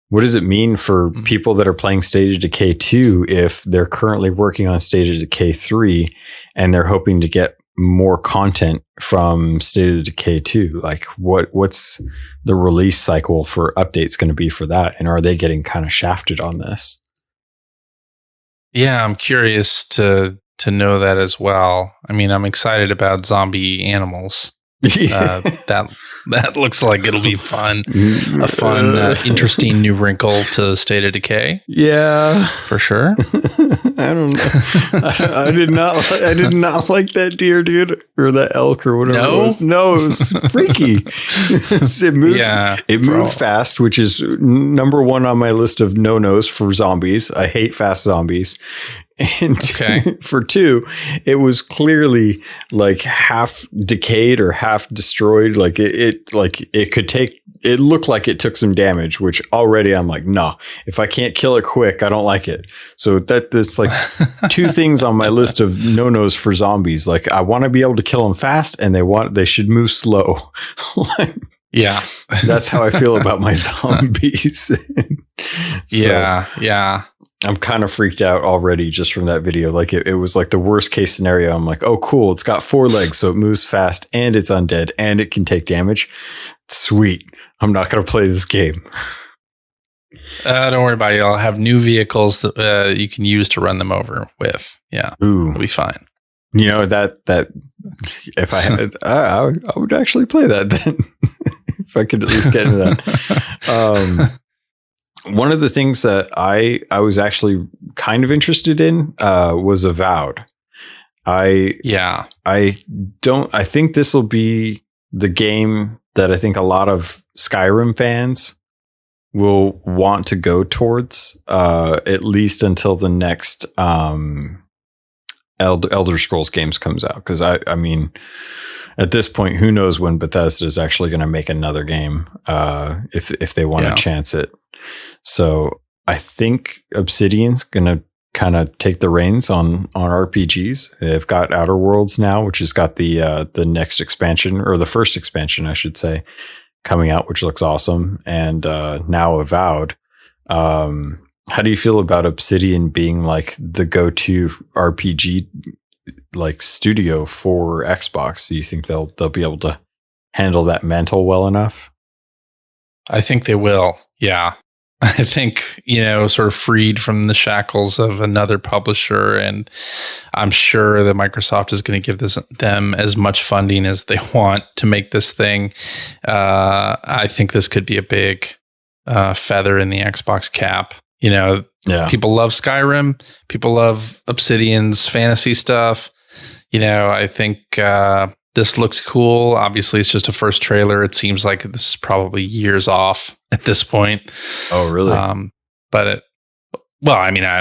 what does it mean for people that are playing State of Decay 2 if they're currently working on State of Decay 3 and they're hoping to get more content from State of Decay 2? Like what's the release cycle for updates going to be for that? And are they getting kind of shafted on this? Yeah, I'm curious to know that as well. I mean, I'm excited about zombie animals. That looks like it'll be fun. A fun, interesting new wrinkle to State of Decay. Yeah, for sure. I don't know. I did not like that deer, dude, or that elk, or whatever it was. No, it was freaky. It moved. Yeah, it moved fast, which is number one on my list of no-nos for zombies. I hate fast zombies. And for 2, it was clearly like half decayed or half destroyed. Like it could take. It looked like it took some damage, which already I'm like, no. If I can't kill it quick, I don't like it. So that's like 2 things on my list of no-nos for zombies. Like I want to be able to kill them fast, and they should move slow. Yeah, that's how I feel about my zombies. Yeah. I'm kind of freaked out already just from that video. Like it was like the worst case scenario. I'm like, oh, cool. It's got 4 legs, so it moves fast, and it's undead, and it can take damage. Sweet. I'm not going to play this game. Don't worry about it. I'll have new vehicles that you can use to run them over with. Yeah. Ooh. It'll be fine. You know, that if I had, I would actually play that then. If I could at least get into that. One of the things that I was actually kind of interested in was Avowed. I think this will be the game that I think a lot of Skyrim fans will want to go towards, at least until the next Elder Scrolls games comes out. Because I mean, at this point, who knows when Bethesda is actually going to make another game if they want to chance it. So I think Obsidian's going to kind of take the reins on RPGs. They've got Outer Worlds now, which has got the next expansion, or the first expansion, I should say, coming out, which looks awesome. And now Avowed. How do you feel about Obsidian being like the go-to RPG like studio for Xbox? Do you think they'll be able to handle that mantle well enough? I think they will. Yeah. I think, sort of freed from the shackles of another publisher, and I'm sure that Microsoft is going to give them as much funding as they want to make this thing. I think this could be a big feather in the Xbox cap. People love Skyrim. People love Obsidian's fantasy stuff. I think this looks cool. Obviously, it's just a first trailer. It seems like this is probably years off at this point. Oh, really? I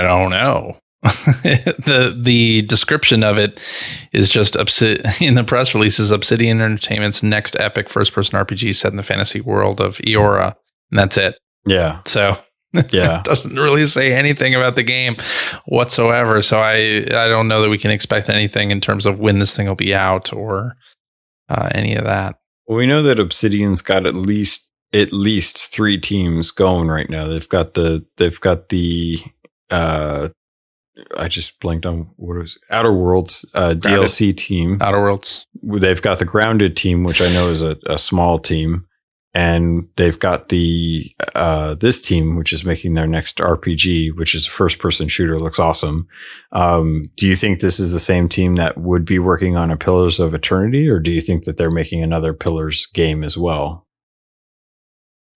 don't know. the description of it is just in the press release is Obsidian Entertainment's next epic first-person RPG set in the fantasy world of Eora, and that's it. Yeah. So it doesn't really say anything about the game whatsoever. So I don't know that we can expect anything in terms of when this thing will be out or any of that. Well, we know that Obsidian's got at least 3 teams going right now. They've got the I just blanked on what it was. Outer Worlds DLC team. Outer Worlds. They've got the Grounded team, which I know is a small team. And they've got the this team, which is making their next RPG, which is a first-person shooter. Looks awesome. Do you think this is the same team that would be working on a Pillars of Eternity, or do you think that they're making another Pillars game as well?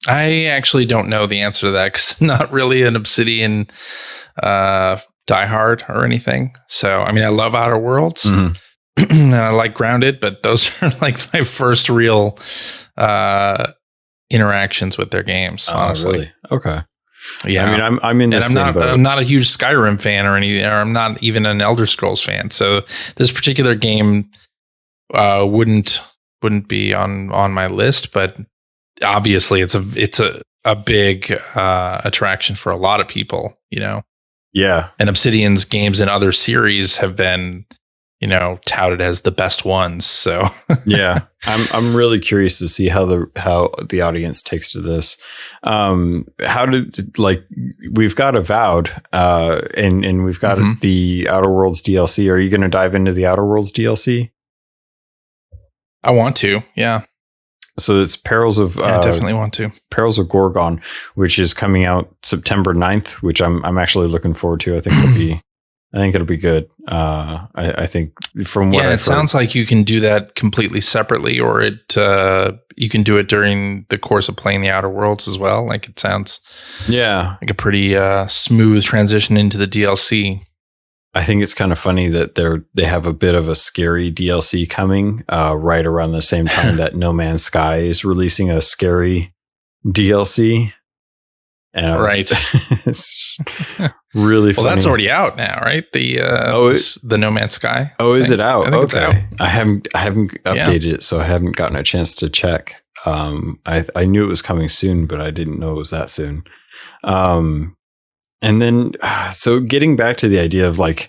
I actually don't know the answer to that because I'm not really an Obsidian diehard or anything. So, I mean, I love Outer Worlds and I like Grounded, but those are like my first real interactions with their games, honestly. Really? Okay. Yeah, I mean, I'm in this. I'm not a huge Skyrim fan or anything, or I'm not even an Elder Scrolls fan. So this particular game wouldn't be on my list, but obviously it's a big attraction for a lot of people, you know. Yeah, and Obsidian's games in other series have been, you know, touted as the best ones. So yeah, I'm really curious to see how the audience takes to this. How did, like, we've got Avowed, and we've got the Outer Worlds DLC. Are you going to dive into the Outer Worlds DLC? I want to, yeah. So it's Perils of I definitely want to. Perils of Gorgon, which is coming out September 9th, which I'm actually looking forward to. I think it'll be good. I think from what I've sounds like you can do that completely separately, or you can do it during the course of playing the Outer Worlds as well. Like, it sounds like a pretty smooth transition into the DLC. I think it's kind of funny that they have a bit of a scary DLC coming right around the same time that No Man's Sky is releasing a scary DLC. And right. It's really funny. Well, that's already out now, right? The No Man's Sky. Oh, is it out? Okay. Out. I haven't updated it, so I haven't gotten a chance to check. I knew it was coming soon, but I didn't know it was that soon. And then, so getting back to the idea of like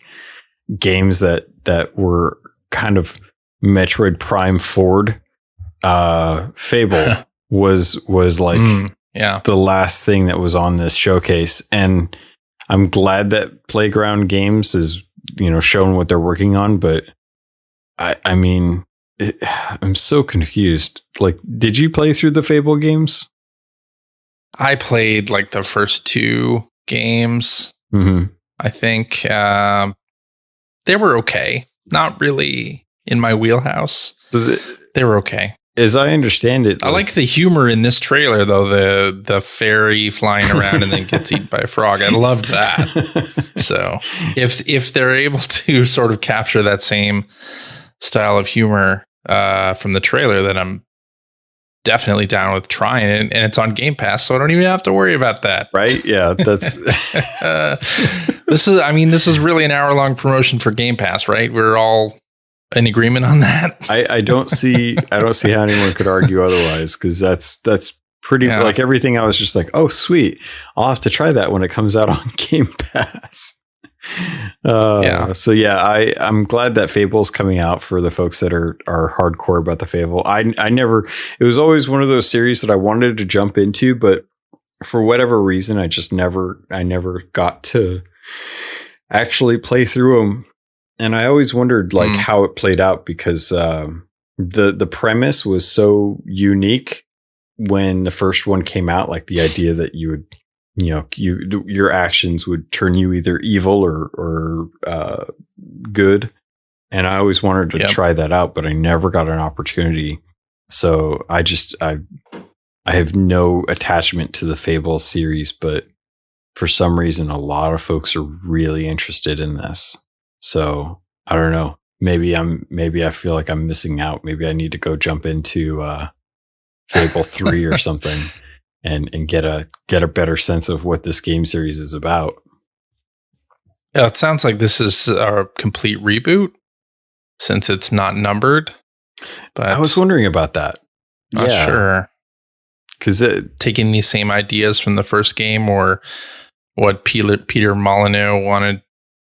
games that were kind of Metroid Prime forward, Fable was like the last thing that was on this showcase, and I'm glad that Playground Games is, you know, showing what they're working on. But I mean, I'm so confused. Like, did you play through the Fable games? I played like the first two games. I think they were okay. Not really in my wheelhouse. They were okay. As I understand it, I like the humor in this trailer, though. The fairy flying around and then gets eaten by a frog. I loved that. So if they're able to sort of capture that same style of humor from the trailer, then I'm definitely down with trying it, and it's on Game Pass, so I don't even have to worry about that. Right? Yeah, that's this is really an hour-long promotion for Game Pass, right? We're all in agreement on that. I don't see how anyone could argue otherwise, because that's pretty like everything. I was just like, oh sweet, I'll have to try that when it comes out on Game Pass. So yeah, I'm glad that Fable's coming out for the folks that are hardcore about the Fable. It was always one of those series that I wanted to jump into, but for whatever reason, I never got to actually play through them. And I always wondered like how it played out, because the premise was so unique when the first one came out, like the idea that you would, you know, your actions would turn you either evil or good. And I always wanted to try that out, but I never got an opportunity. So I have no attachment to the Fable series, but for some reason, a lot of folks are really interested in this. So I don't know. Maybe I feel like I'm missing out. Maybe I need to go jump into Fable 3 or something. And get a better sense of what this game series is about. Yeah, it sounds like this is a complete reboot, since it's not numbered. But I was wondering about that. Not sure, because taking these same ideas from the first game, or what Peter Molyneux wanted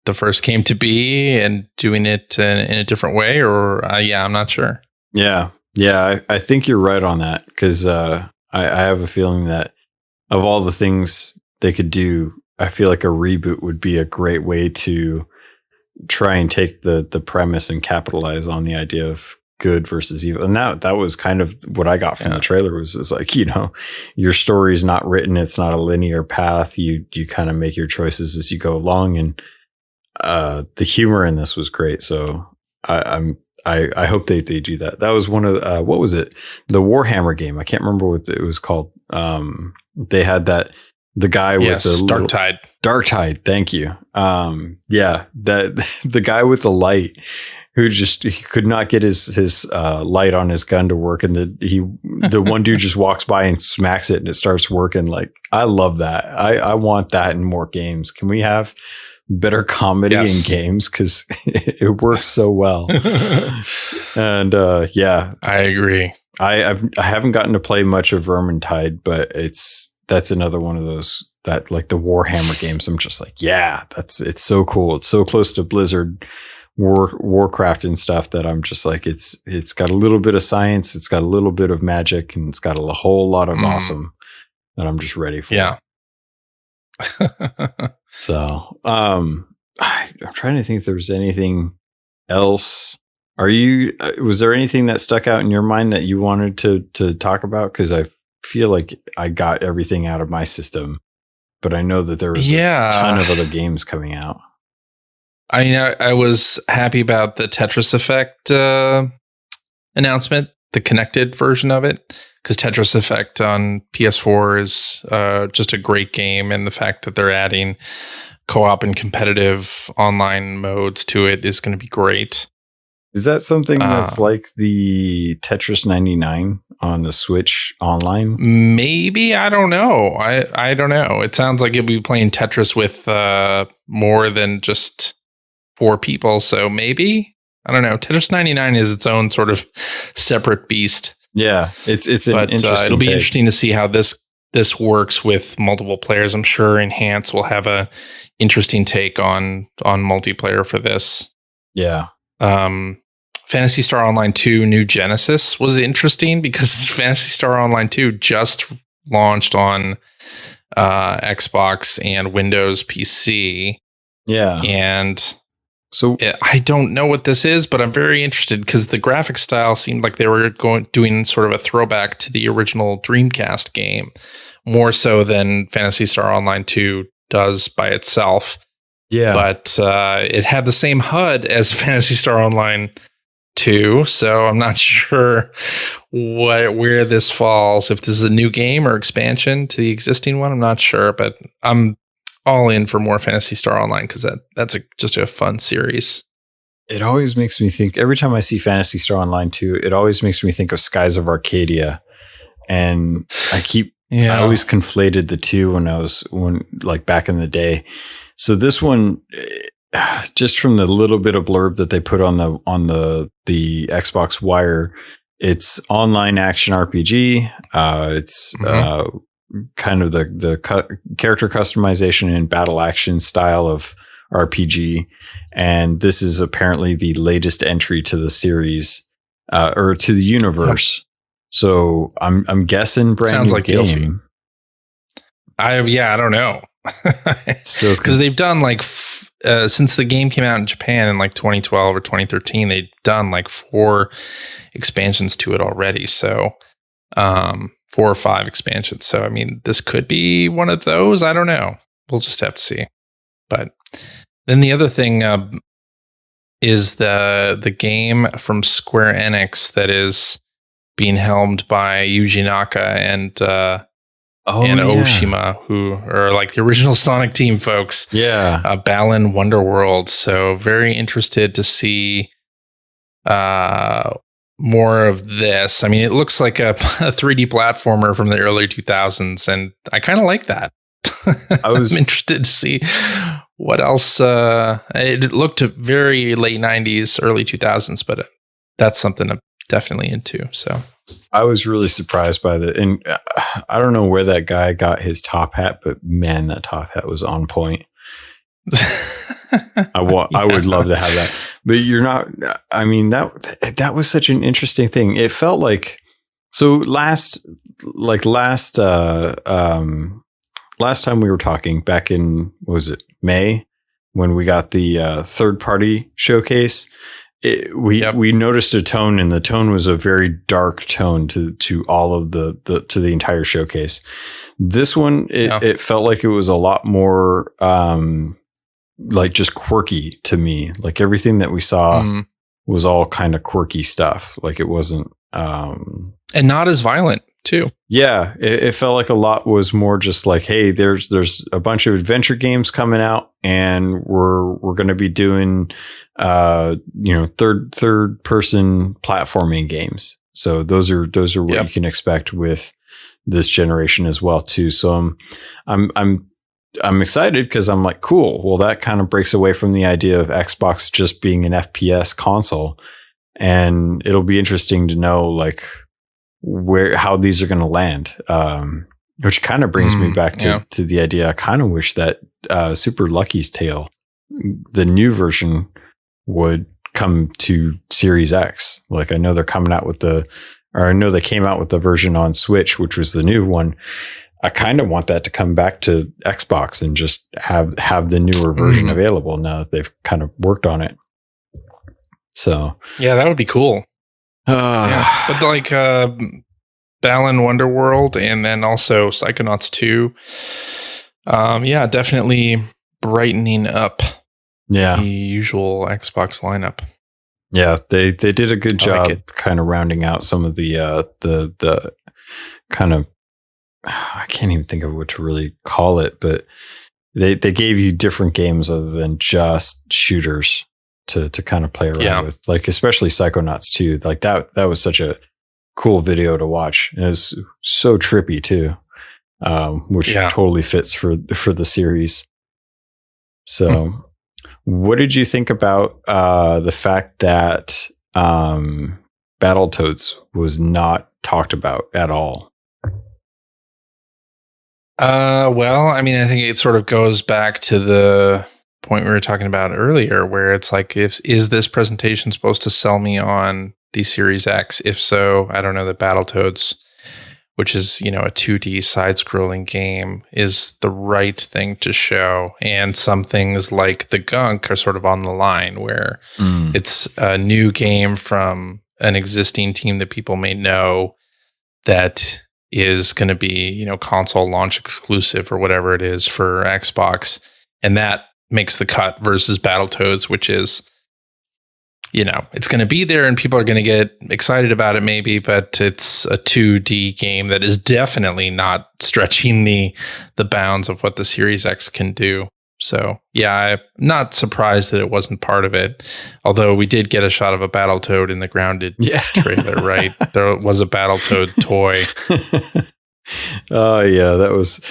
the first game to be, and doing it in a different way, or I'm not sure. Yeah, I think you're right on that, because I have a feeling that of all the things they could do, I feel like a reboot would be a great way to try and take the premise and capitalize on the idea of good versus evil. And that was kind of what I got from the trailer, was like, you know, your story is not written. It's not a linear path. You kind of make your choices as you go along. And the humor in this was great. So I hope they do that. That was one of the, what was it? The Warhammer game. I can't remember what it was called. They had the guy with the Dark Tide. Thank you. That the guy with the light he could not get his light on his gun to work, and the one dude just walks by and smacks it and it starts working. Like, I love that. I want that in more games. Can we have better comedy in games? Because it works so well. And yeah, I agree. I haven't gotten to play much of Vermintide, but that's another one of those that, like, the Warhammer games. I'm just like, yeah, it's so cool. It's so close to Blizzard Warcraft and stuff that I'm just like, it's got a little bit of science, it's got a little bit of magic, and it's got a whole lot of awesome that I'm just ready for. Yeah. So I'm trying to think if there's anything else. Was there anything that stuck out in your mind that you wanted to talk about? Because I feel like I got everything out of my system, but I know that there was a ton of other games coming out. I mean, I was happy about the Tetris Effect announcement, the connected version of it, because Tetris Effect on PS4 is just a great game, and the fact that they're adding co-op and competitive online modes to it is going to be great. Is that something that's like the Tetris 99 on the Switch online? Maybe. I don't know. I don't know. It sounds like you'll be playing Tetris with more than just 4 people. So maybe. I don't know. Tetris 99 is its own sort of separate beast. Yeah, it's an interesting it'll be take. interesting to see how this works with multiple players. I'm sure Enhance will have a interesting take on multiplayer for this. Yeah. Phantasy Star Online 2 New Genesis was interesting because Phantasy Star Online 2 just launched on Xbox and Windows PC. Yeah. And so I don't know what this is, but I'm very interested because the graphic style seemed like they were doing sort of a throwback to the original Dreamcast game, more so than Phantasy Star Online 2 does by itself. Yeah. But it had the same HUD as Phantasy Star Online 2, so I'm not sure where this falls. If this is a new game or expansion to the existing one, I'm not sure, but I'm all in for more Phantasy Star Online because that's just a fun series. It always makes me think, every time I see Phantasy Star Online 2, it always makes me think of Skies of Arcadia. And I always conflated the two when back in the day. So this one, just from the little bit of blurb that they put on the Xbox Wire, it's online action RPG. It's kind of the character customization and battle action style of RPG, and this is apparently the latest entry to the series or to the universe. Yep. So I'm guessing brand new game. DLC. I don't know. So because they've done since the game came out in Japan in 2012 or 2013, they've done 4 expansions to it already. So 4 or 5 expansions. So I mean, this could be one of those. I don't know. We'll just have to see. But then the other thing is the game from Square Enix that is being helmed by Yuji Naka and Oshima, who are the original Sonic Team folks. Yeah. Balan Wonderworld. So very interested to see more of this. I mean, it looks like a 3D platformer from the early 2000s, and I kind of like that. I'm interested to see what else. It looked very late 90s, early 2000s, but that's something I'm definitely into. So I was really surprised by and I don't know where that guy got his top hat, but man, that top hat was on point. I would love to have that, but you're not. I mean, that was such an interesting thing. It felt like, so last time we were talking back in, what was it, May, when we got the third party showcase, we noticed a tone, and the tone was a very dark tone to all of to the entire showcase. This one, it felt like it was a lot more just quirky to me. Like everything that we saw was all kind of quirky stuff. Like it wasn't and not as violent too. Yeah, it felt like a lot was more just like, hey, there's a bunch of adventure games coming out, and we're going to be doing third person platforming games. So those are what you can expect with this generation as well too. So I'm excited because I'm like, cool. Well, that kind of breaks away from the idea of Xbox just being an FPS console, and it'll be interesting to know like how these are going to land. Which kind of brings me back to the idea. I kind of wish that Super Lucky's Tale, the new version, would come to Series X. Like I know they're coming out with I know they came out with the version on Switch, which was the new one. I kind of want that to come back to Xbox and just have the newer version available now that they've kind of worked on it. So yeah, that would be cool. But like Balan Wonderworld and then also Psychonauts 2. Definitely brightening up the usual Xbox lineup. Yeah, they did a good job kind of rounding out some of the kind of, I can't even think of what to really call it, but they gave you different games other than just shooters to kind of play around with, like especially Psychonauts 2. Like that was such a cool video to watch. And it was so trippy too, which totally fits for the series. So what did you think about the fact that Battletoads was not talked about at all? Well, I mean, I think it sort of goes back to the point we were talking about earlier, where it's like, is this presentation supposed to sell me on the Series X? If so, I don't know that Battletoads, which is, a 2D side-scrolling game, is the right thing to show. And some things like the Gunk are sort of on the line, where it's a new game from an existing team that people may know that is going to be, console launch exclusive or whatever it is for Xbox. And that makes the cut versus Battletoads, which is, it's going to be there and people are going to get excited about it maybe, but it's a 2D game that is definitely not stretching the bounds of what the Series X can do. So, I'm not surprised that it wasn't part of it. Although we did get a shot of a Battletoad in the Grounded trailer, right? There was a Battletoad toy. Oh yeah, that was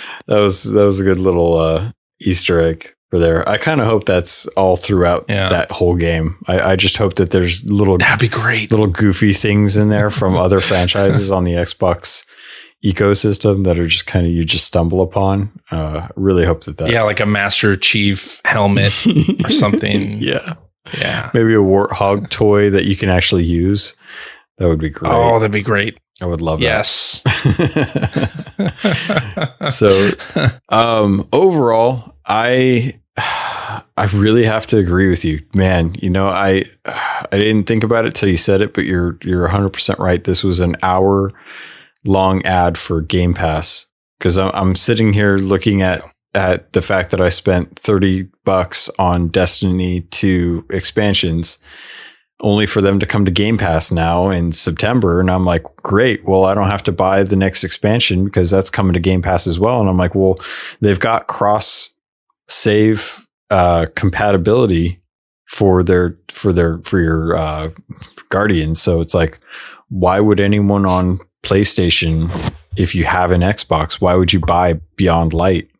a good little Easter egg for there. I kind of hope that's all throughout that whole game. I just hope that there's that'd be great, little goofy things in there from other franchises on the Xbox ecosystem that are just kind of you just stumble upon. Really hope that like a Master Chief helmet or something. Yeah Maybe a Warthog toy that you can actually use. That would be great. Oh, that'd be great. I would love that. So overall, I really have to agree with you, man. I didn't think about it till you said it, but you're 100% right. This was an hour long ad for Game Pass, because I'm sitting here looking at the fact that I spent $30 on Destiny 2 expansions only for them to come to Game Pass now in September. And I'm like, great. Well, I don't have to buy the next expansion because that's coming to Game Pass as well. And I'm like, well, they've got cross save compatibility for your Guardians. So it's like, why would anyone on PlayStation, if you have an Xbox, why would you buy Beyond Light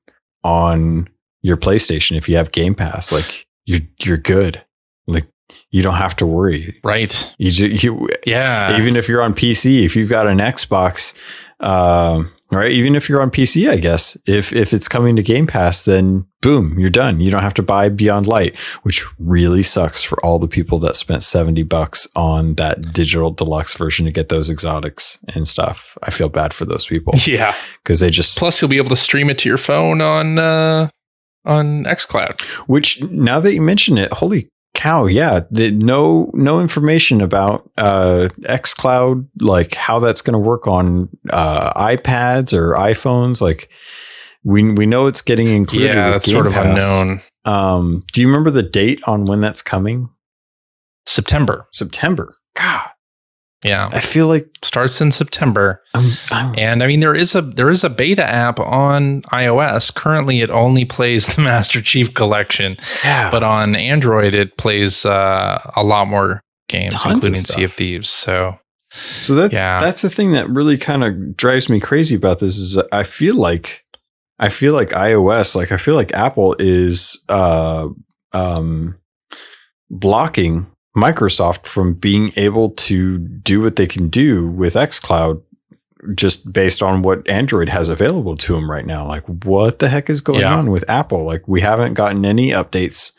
on your PlayStation if you have Game Pass? Like you're good. Like you don't have to worry. Right. Even if you're on PC, if you've got an Xbox, right? Even if you're on PC, I guess, if it's coming to Game Pass, then boom, you're done. You don't have to buy Beyond Light, which really sucks for all the people that spent $70 on that digital deluxe version to get those exotics and stuff. I feel bad for those people. Yeah. Because they just... Plus, you'll be able to stream it to your phone on xCloud. Which, now that you mention it, holy cow, yeah. No information about xCloud, like how that's going to work on iPads or iPhones. Like we know it's getting included. Yeah, that's sort of unknown. Do you remember the date on when that's coming? September. God, Yeah, I feel like starts in September. And I mean, there is a beta app on iOS. Currently, it only plays the Master Chief Collection. Yeah. But on Android, it plays a lot more games, Tons including of stuff. Sea of Thieves. So that's the thing that really kind of drives me crazy about this is I feel like iOS, like I feel like Apple is blocking Microsoft from being able to do what they can do with xCloud just based on what Android has available to them right now. Like, what the heck is going on with Apple? Like, we haven't gotten any updates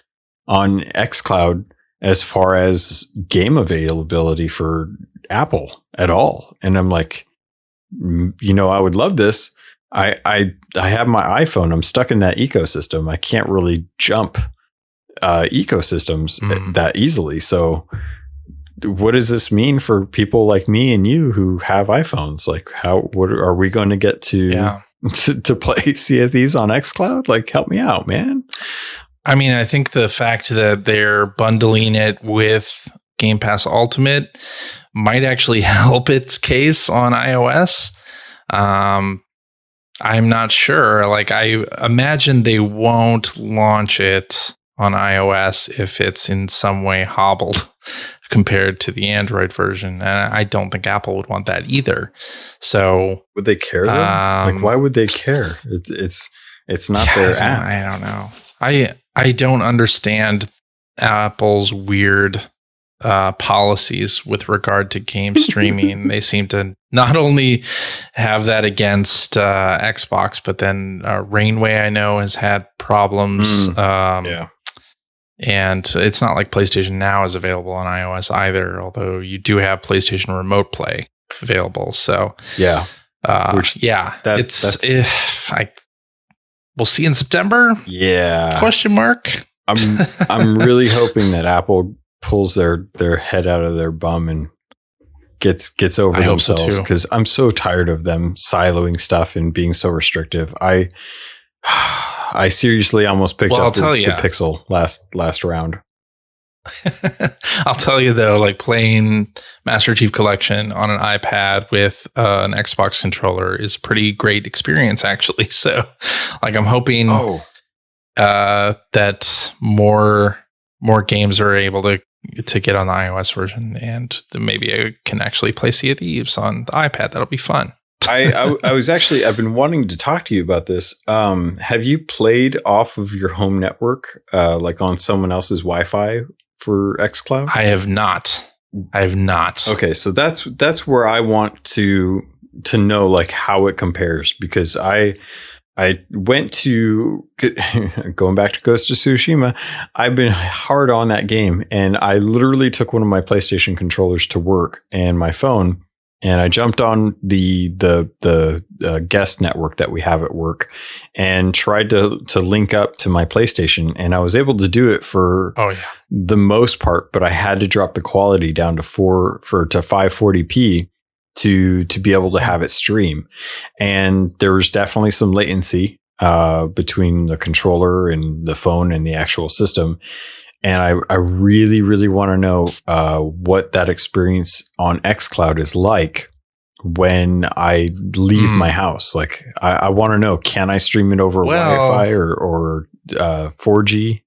on xCloud as far as game availability for Apple at all. And I'm like, I would love this. I have my iPhone. I'm stuck in that ecosystem. I can't really jump ecosystems that easily. So what does this mean for people like me and you who have iPhones? Like, what are we going to get to play Sea of Thieves on xCloud? Like, help me out, man. I mean, I think the fact that they're bundling it with Game Pass Ultimate might actually help its case on iOS. I'm not sure. Like, I imagine they won't launch it on iOS if it's in some way hobbled compared to the Android version. And I don't think Apple would want that either. So would they care though? Like, why would they care? It's not their app. I don't know. I don't understand Apple's weird policies with regard to game streaming. They seem to not only have that against Xbox, but then Rainway, I know, has had problems. And it's not like PlayStation Now is available on iOS either, although you do have PlayStation Remote Play available. So we'll see in September. Yeah. Question mark. I'm really hoping that Apple pulls their head out of their bum and gets over themselves, because I'm so tired of them siloing stuff and being so restrictive. I seriously almost picked up the Pixel last round. I'll tell you though, like playing Master Chief Collection on an iPad with an Xbox controller is a pretty great experience, actually. So, like, I'm hoping that more games are able to get on the iOS version, and maybe I can actually play Sea of Thieves on the iPad. That'll be fun. I've been wanting to talk to you about this. Have you played off of your home network, like on someone else's Wi-Fi for xCloud? I have not. Okay, so that's where I want to know, like, how it compares, because I went to going back to Ghost of Tsushima. I've been hard on that game, and I literally took one of my PlayStation controllers to work and my phone. And I jumped on the guest network that we have at work and tried to link up to my PlayStation. And I was able to do it for the most part, but I had to drop the quality down to 540p to be able to have it stream. And there was definitely some latency between the controller and the phone and the actual system. And I really, really want to know what that experience on xCloud is like when I leave my house. Like, I want to know, can I stream it over Wi-Fi or 4G?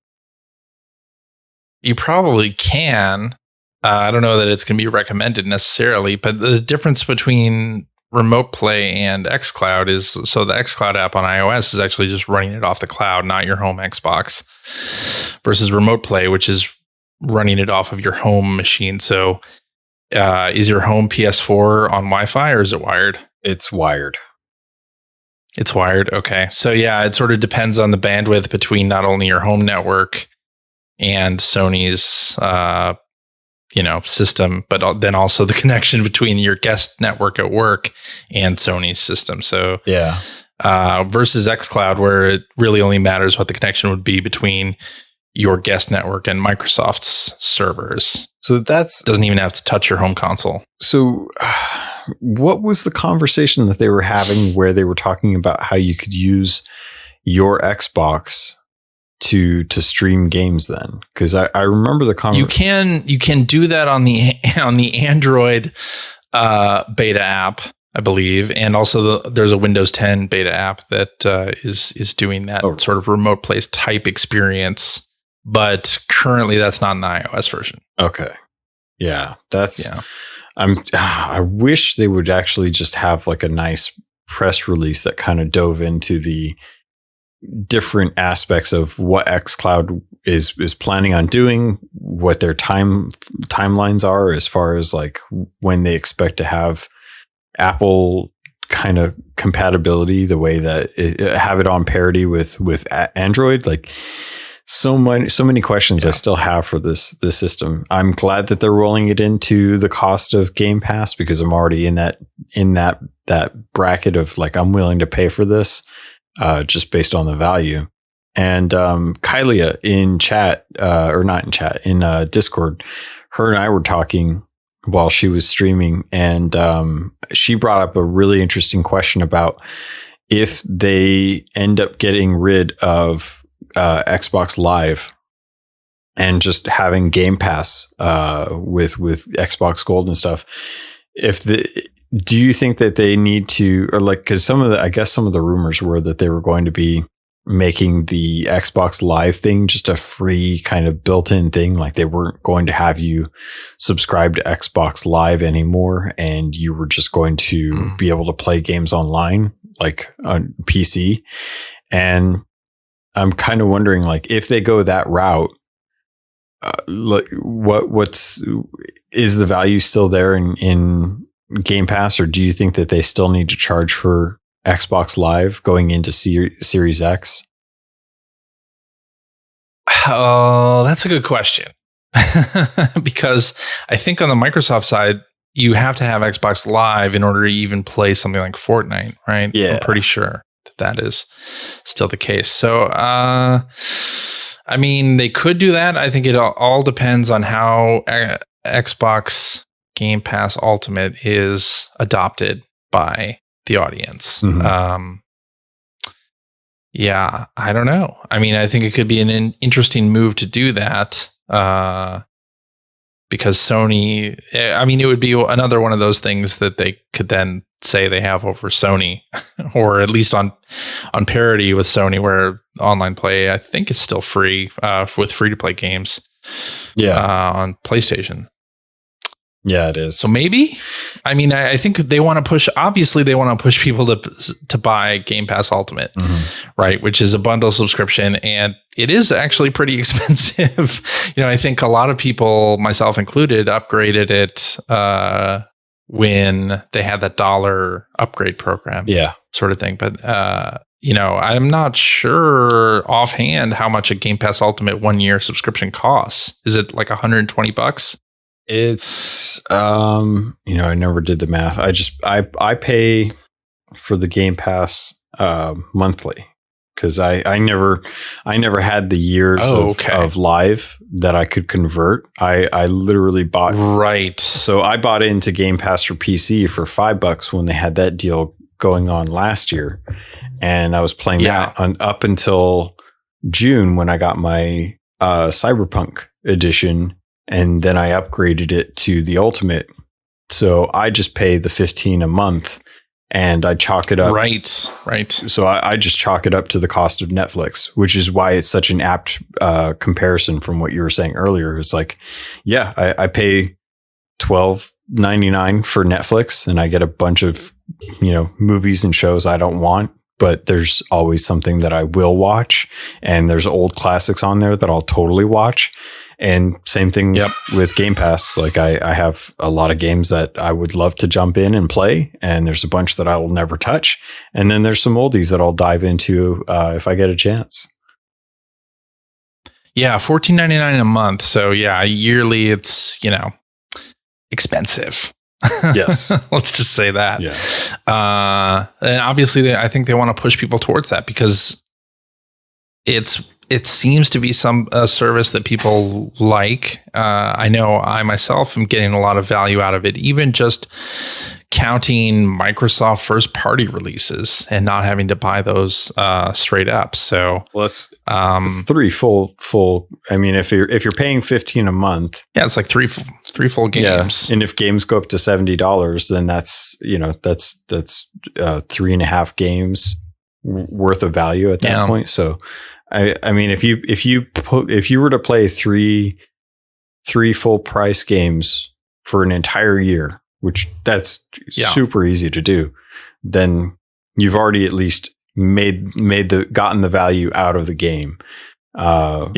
You probably can. I don't know that it's going to be recommended necessarily, but the difference between Remote Play and xCloud is, so the xCloud app on iOS is actually just running it off the cloud, not your home Xbox, versus Remote Play, which is running it off of your home machine. So is your home PS4 on Wi-Fi or is it wired? It's wired. It's wired. Okay. So yeah, it sort of depends on the bandwidth between not only your home network and Sony's system, but then also the connection between your guest network at work and Sony's system. So versus xCloud, where it really only matters what the connection would be between your guest network and Microsoft's servers. So that's doesn't even have to touch your home console. So what was the conversation that they were having where they were talking about how you could use your Xbox to stream games then? Because I remember the comment. You can do that on the Android beta app, I believe, and also there's a Windows 10 beta app that is doing that sort of remote place type experience. But currently, that's not an iOS version. Okay, yeah, I wish they would actually just have like a nice press release that kind of dove into the different aspects of what xCloud is planning on doing, what their timelines are as far as like when they expect to have Apple kind of compatibility, the way that have it on parity with Android. Like so many questions I still have for this system. I'm glad that they're rolling it into the cost of Game Pass, because I'm already in that bracket of like, I'm willing to pay for this just based on the value. And Kylia in chat, or not in chat, in Discord, her and I were talking while she was streaming, and she brought up a really interesting question about if they end up getting rid of Xbox Live and just having Game Pass with Xbox Gold and stuff. Do you think that they need to, or like, because some of the rumors were that they were going to be making the Xbox Live thing just a free kind of built-in thing, like they weren't going to have you subscribe to Xbox Live anymore, and you were just going to be able to play games online, like on PC. And I'm kind of wondering, like, if they go that route, is the value still there in Game Pass, or do you think that they still need to charge for Xbox Live going into Series X? Oh, that's a good question. Because I think on the Microsoft side, you have to have Xbox Live in order to even play something like Fortnite, right? Yeah. I'm pretty sure that is still the case. So, I mean, they could do that. I think it all depends on how Xbox Game Pass Ultimate is adopted by the audience. Mm-hmm. Yeah, I don't know. I mean, I think it could be an interesting move to do that because Sony, I mean, it would be another one of those things that they could then say they have over Sony, or at least on parity with Sony, where online play, I think, is still free with free-to-play games on PlayStation. Yeah, it is. So maybe, I mean, I think they want to push, obviously they want to push people to buy Game Pass Ultimate, right? Which is a bundle subscription, and it is actually pretty expensive. I think a lot of people, myself included, upgraded it when they had that $1 upgrade program, sort of thing. But, I'm not sure offhand how much a Game Pass Ultimate 1 year subscription costs. Is it like $120? It's I never did the math. I pay for the Game Pass monthly, because I never had the years of live that I could convert. I literally bought, right. So I bought into Game Pass for PC for $5 when they had that deal going on last year, and I was playing that up until June when I got my Cyberpunk edition. And then I upgraded it to the Ultimate. So I just pay the $15 a month, and I chalk it up. Right. So I just chalk it up to the cost of Netflix, which is why it's such an apt comparison from what you were saying earlier. It's like, I pay $12.99 for Netflix, and I get a bunch of, movies and shows I don't want, but there's always something that I will watch. And there's old classics on there that I'll totally watch. And same thing with Game Pass. Like I have a lot of games that I would love to jump in and play, and there's a bunch that I will never touch. And then there's some oldies that I'll dive into if I get a chance. Yeah, $14.99 a month. So yearly it's, expensive. Yes. Let's just say that. Yeah. And obviously I think they want to push people towards that, because it seems to be a service that people like. I know I myself am getting a lot of value out of it, even just counting Microsoft first party releases and not having to buy those straight up. So it's 3 full. I mean, if you're paying $15 a month, it's like three full games. Yeah. And if games go up to $70, then that's 3.5 games worth of value at that point. So I mean, if you were to play three full price games for an entire year, which that's super easy to do, then you've already at least gotten the value out of the game. But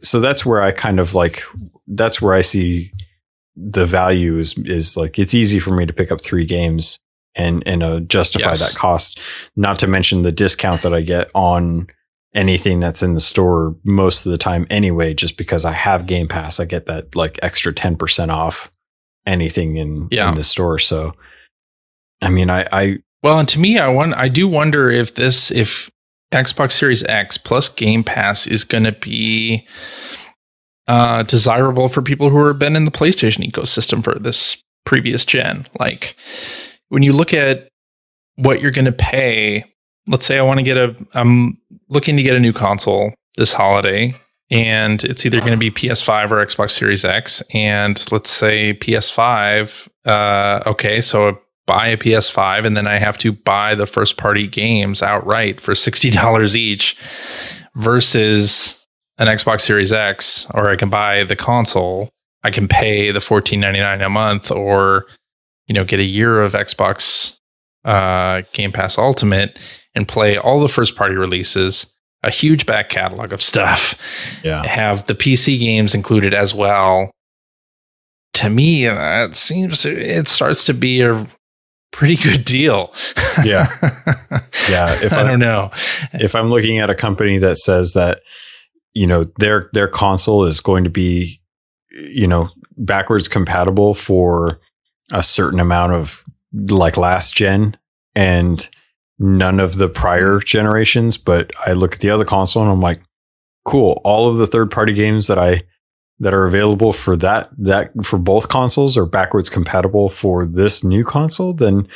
so that's where I kind of that's where I see the value is like, it's easy for me to pick up 3 games and justify that cost, not to mention the discount that I get on anything that's in the store most of the time anyway. Just because I have Game Pass, I get that like extra 10% off anything in the store. So I mean, and to me, I do wonder if Xbox Series X plus Game Pass is going to be desirable for people who have been in the PlayStation ecosystem for this previous gen. Like, when you look at what you're going to pay, let's say I'm looking to get a new console this holiday, and it's either going to be PS5 or Xbox Series X. And let's say PS5, so I buy a PS5 and then I have to buy the first party games outright for $60 each versus an Xbox Series X, or I can buy the console. I can pay the $14.99 a month, or get a year of Xbox Game Pass Ultimate and play all the first party releases, a huge back catalog of stuff. Yeah. Have the PC games included as well. To me, it starts to be a pretty good deal. Yeah. Yeah. I don't know. If I'm looking at a company that says that, their console is going to be, backwards compatible for a certain amount of like last gen and none of the prior generations, but I look at the other console and I'm like, cool, all of the third party games that are available for that for both consoles are backwards compatible for this new console, then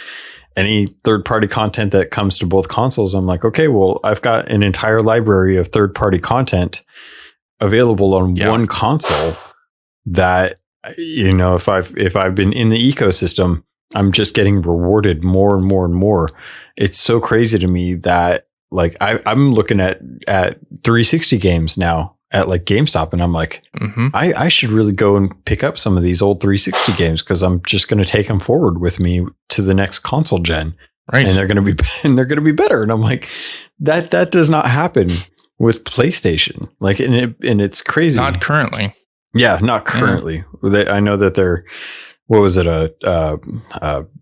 any third party content that comes to both consoles, I'm like, okay, well, I've got an entire library of third party content available on one console that, if I've been in the ecosystem, I'm just getting rewarded more and more and more. It's so crazy to me that like I'm looking at 360 games now at like GameStop, and I'm like, I should really go and pick up some of these old 360 games because I'm just going to take them forward with me to the next console gen, right? And they're going to be better. And I'm like, that does not happen with PlayStation. Like, and it's crazy. Not currently. Yeah, not currently. Yeah. I know that they're, what was it, a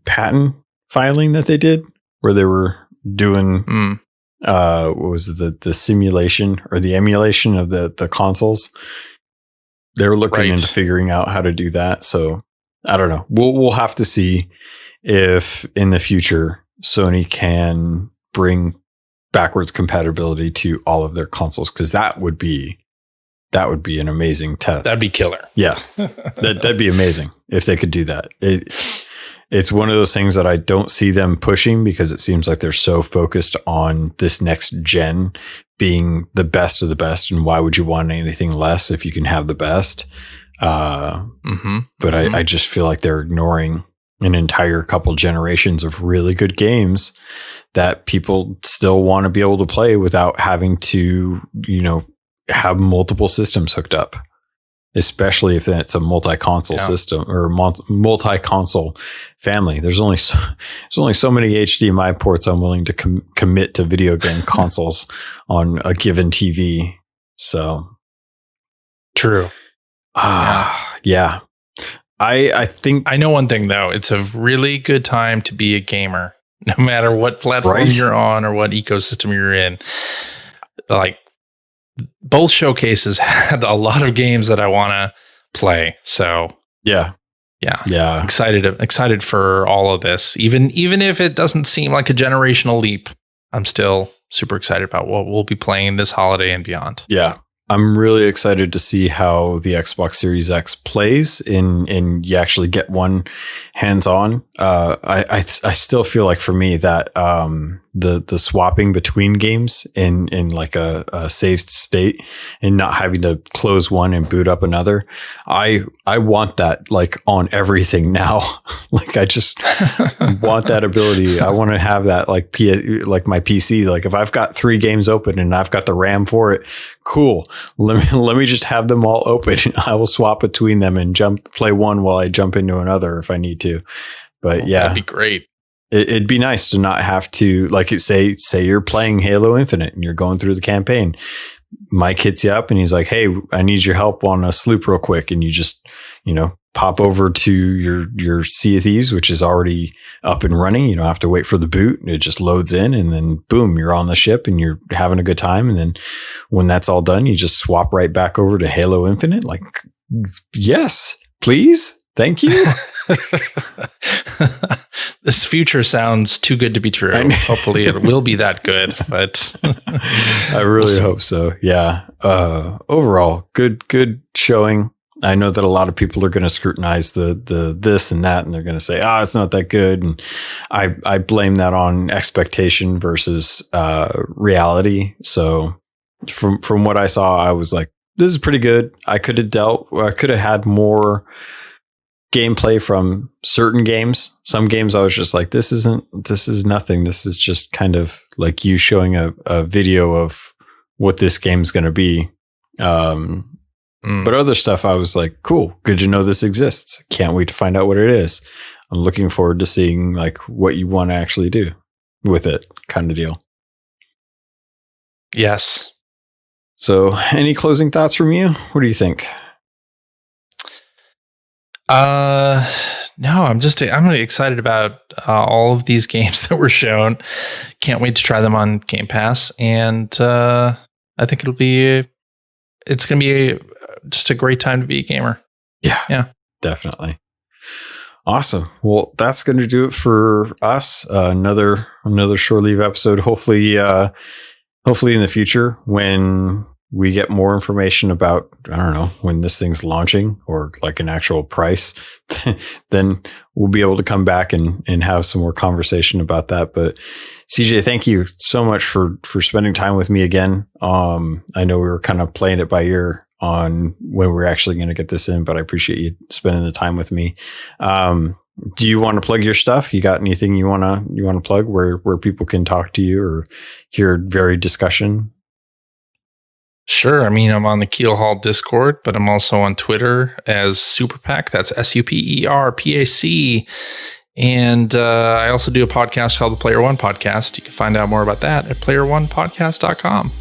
patent filing that they did where they were doing what was it, the simulation or the emulation of the consoles. They were looking into figuring out how to do that. So I don't know. We'll have to see if in the future Sony can bring backwards compatibility to all of their consoles, because that would be an amazing test. That'd be killer. Yeah, that'd be amazing if they could do that. It's one of those things that I don't see them pushing because it seems like they're so focused on this next gen being the best of the best. And why would you want anything less if you can have the best? But I just feel like they're ignoring an entire couple generations of really good games that people still want to be able to play without having to, have multiple systems hooked up, especially if it's a multi-console system or multi-console family. There's only so many HDMI ports I'm willing to commit to video game consoles on a given TV. So true. Yeah. I think I know one thing though. It's a really good time to be a gamer, no matter what platform you're on or what ecosystem you're in. Like, both showcases had a lot of games that I want to play. So yeah. Excited for all of this. Even if it doesn't seem like a generational leap, I'm still super excited about what we'll be playing this holiday and beyond. Yeah. I'm really excited to see how the Xbox Series X plays and you actually get one hands on. I still feel like for me that the swapping between games in like a safe state and not having to close one and boot up another, I want that like on everything now. Like I just want that ability. I want to have that like my PC. Like if I've got 3 games open and I've got the RAM for it, cool. Let me just have them all open. I will swap between them and play one while I jump into another if I need to. But yeah, that'd be great. It'd be nice to not have to, like, say you're playing Halo Infinite and you're going through the campaign. Mike hits you up and he's like, "Hey, I need your help on a sloop real quick," and you just, pop over to your Sea of Thieves, which is already up and running. You don't have to wait for the boot. It just loads in and then boom, you're on the ship and you're having a good time. And then when that's all done, you just swap right back over to Halo Infinite. Like, yes, please. Thank you. This future sounds too good to be true. Hopefully it will be that good, but I really hope so. Yeah. Overall, good showing. I know that a lot of people are going to scrutinize the this and that, and they're going to say, it's not that good. And I blame that on expectation versus reality. So from what I saw, I was like, this is pretty good. I could have had more gameplay from certain games. Some games I was just like, this is nothing. This is just kind of like you showing a video of what this game's going to be. But other stuff I was like, cool, good to know this exists. Can't wait to find out what it is. I'm looking forward to seeing like what you want to actually do with it, kind of deal. Yes. So any closing thoughts from you? What do you think? No, I'm really excited about all of these games that were shown. Can't wait to try them on Game Pass, and I think it's going to be just a great time to be a gamer. Yeah, definitely. Awesome. Well, that's going to do it for us. Another Shoreleave episode. Hopefully in the future when we get more information about, I don't know, when this thing's launching or like an actual price, then we'll be able to come back and have some more conversation about that. But CJ, thank you so much for spending time with me again. I know we were kind of playing it by ear on when we're actually going to get this in, but I appreciate you spending the time with me. Do you want to plug your stuff? You got anything you want to plug where people can talk to you or hear varied discussion? Sure. I mean, I'm on the Keelhauled Discord, but I'm also on Twitter as Superpac. That's SUPERPAC. And I also do a podcast called the Player One Podcast. You can find out more about that at playeronepodcast.com.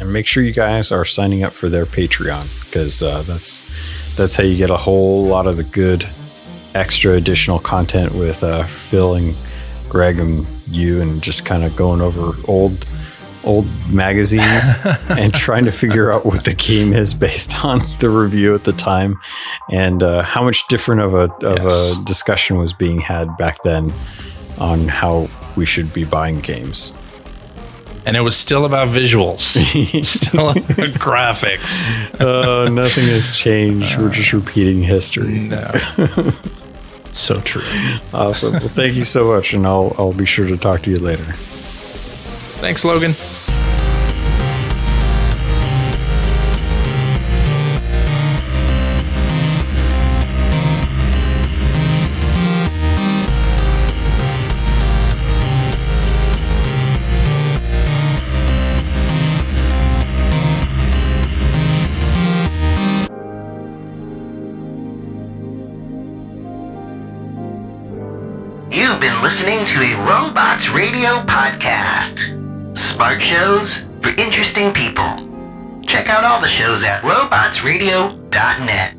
And make sure you guys are signing up for their Patreon, because that's how you get a whole lot of the good extra additional content with Phil and Greg and you, and just kind of going over old magazines and trying to figure out what the game is based on the review at the time, and how much different of a discussion was being had back then on how we should be buying games. And it was still about visuals, still about graphics. Nothing has changed. We're just repeating history. No. So true. Awesome. Well, thank you so much, and I'll be sure to talk to you later. Thanks, Logan. You've been listening to a Robots Radio podcast. Smart shows for interesting people. Check out all the shows at robotsradio.net.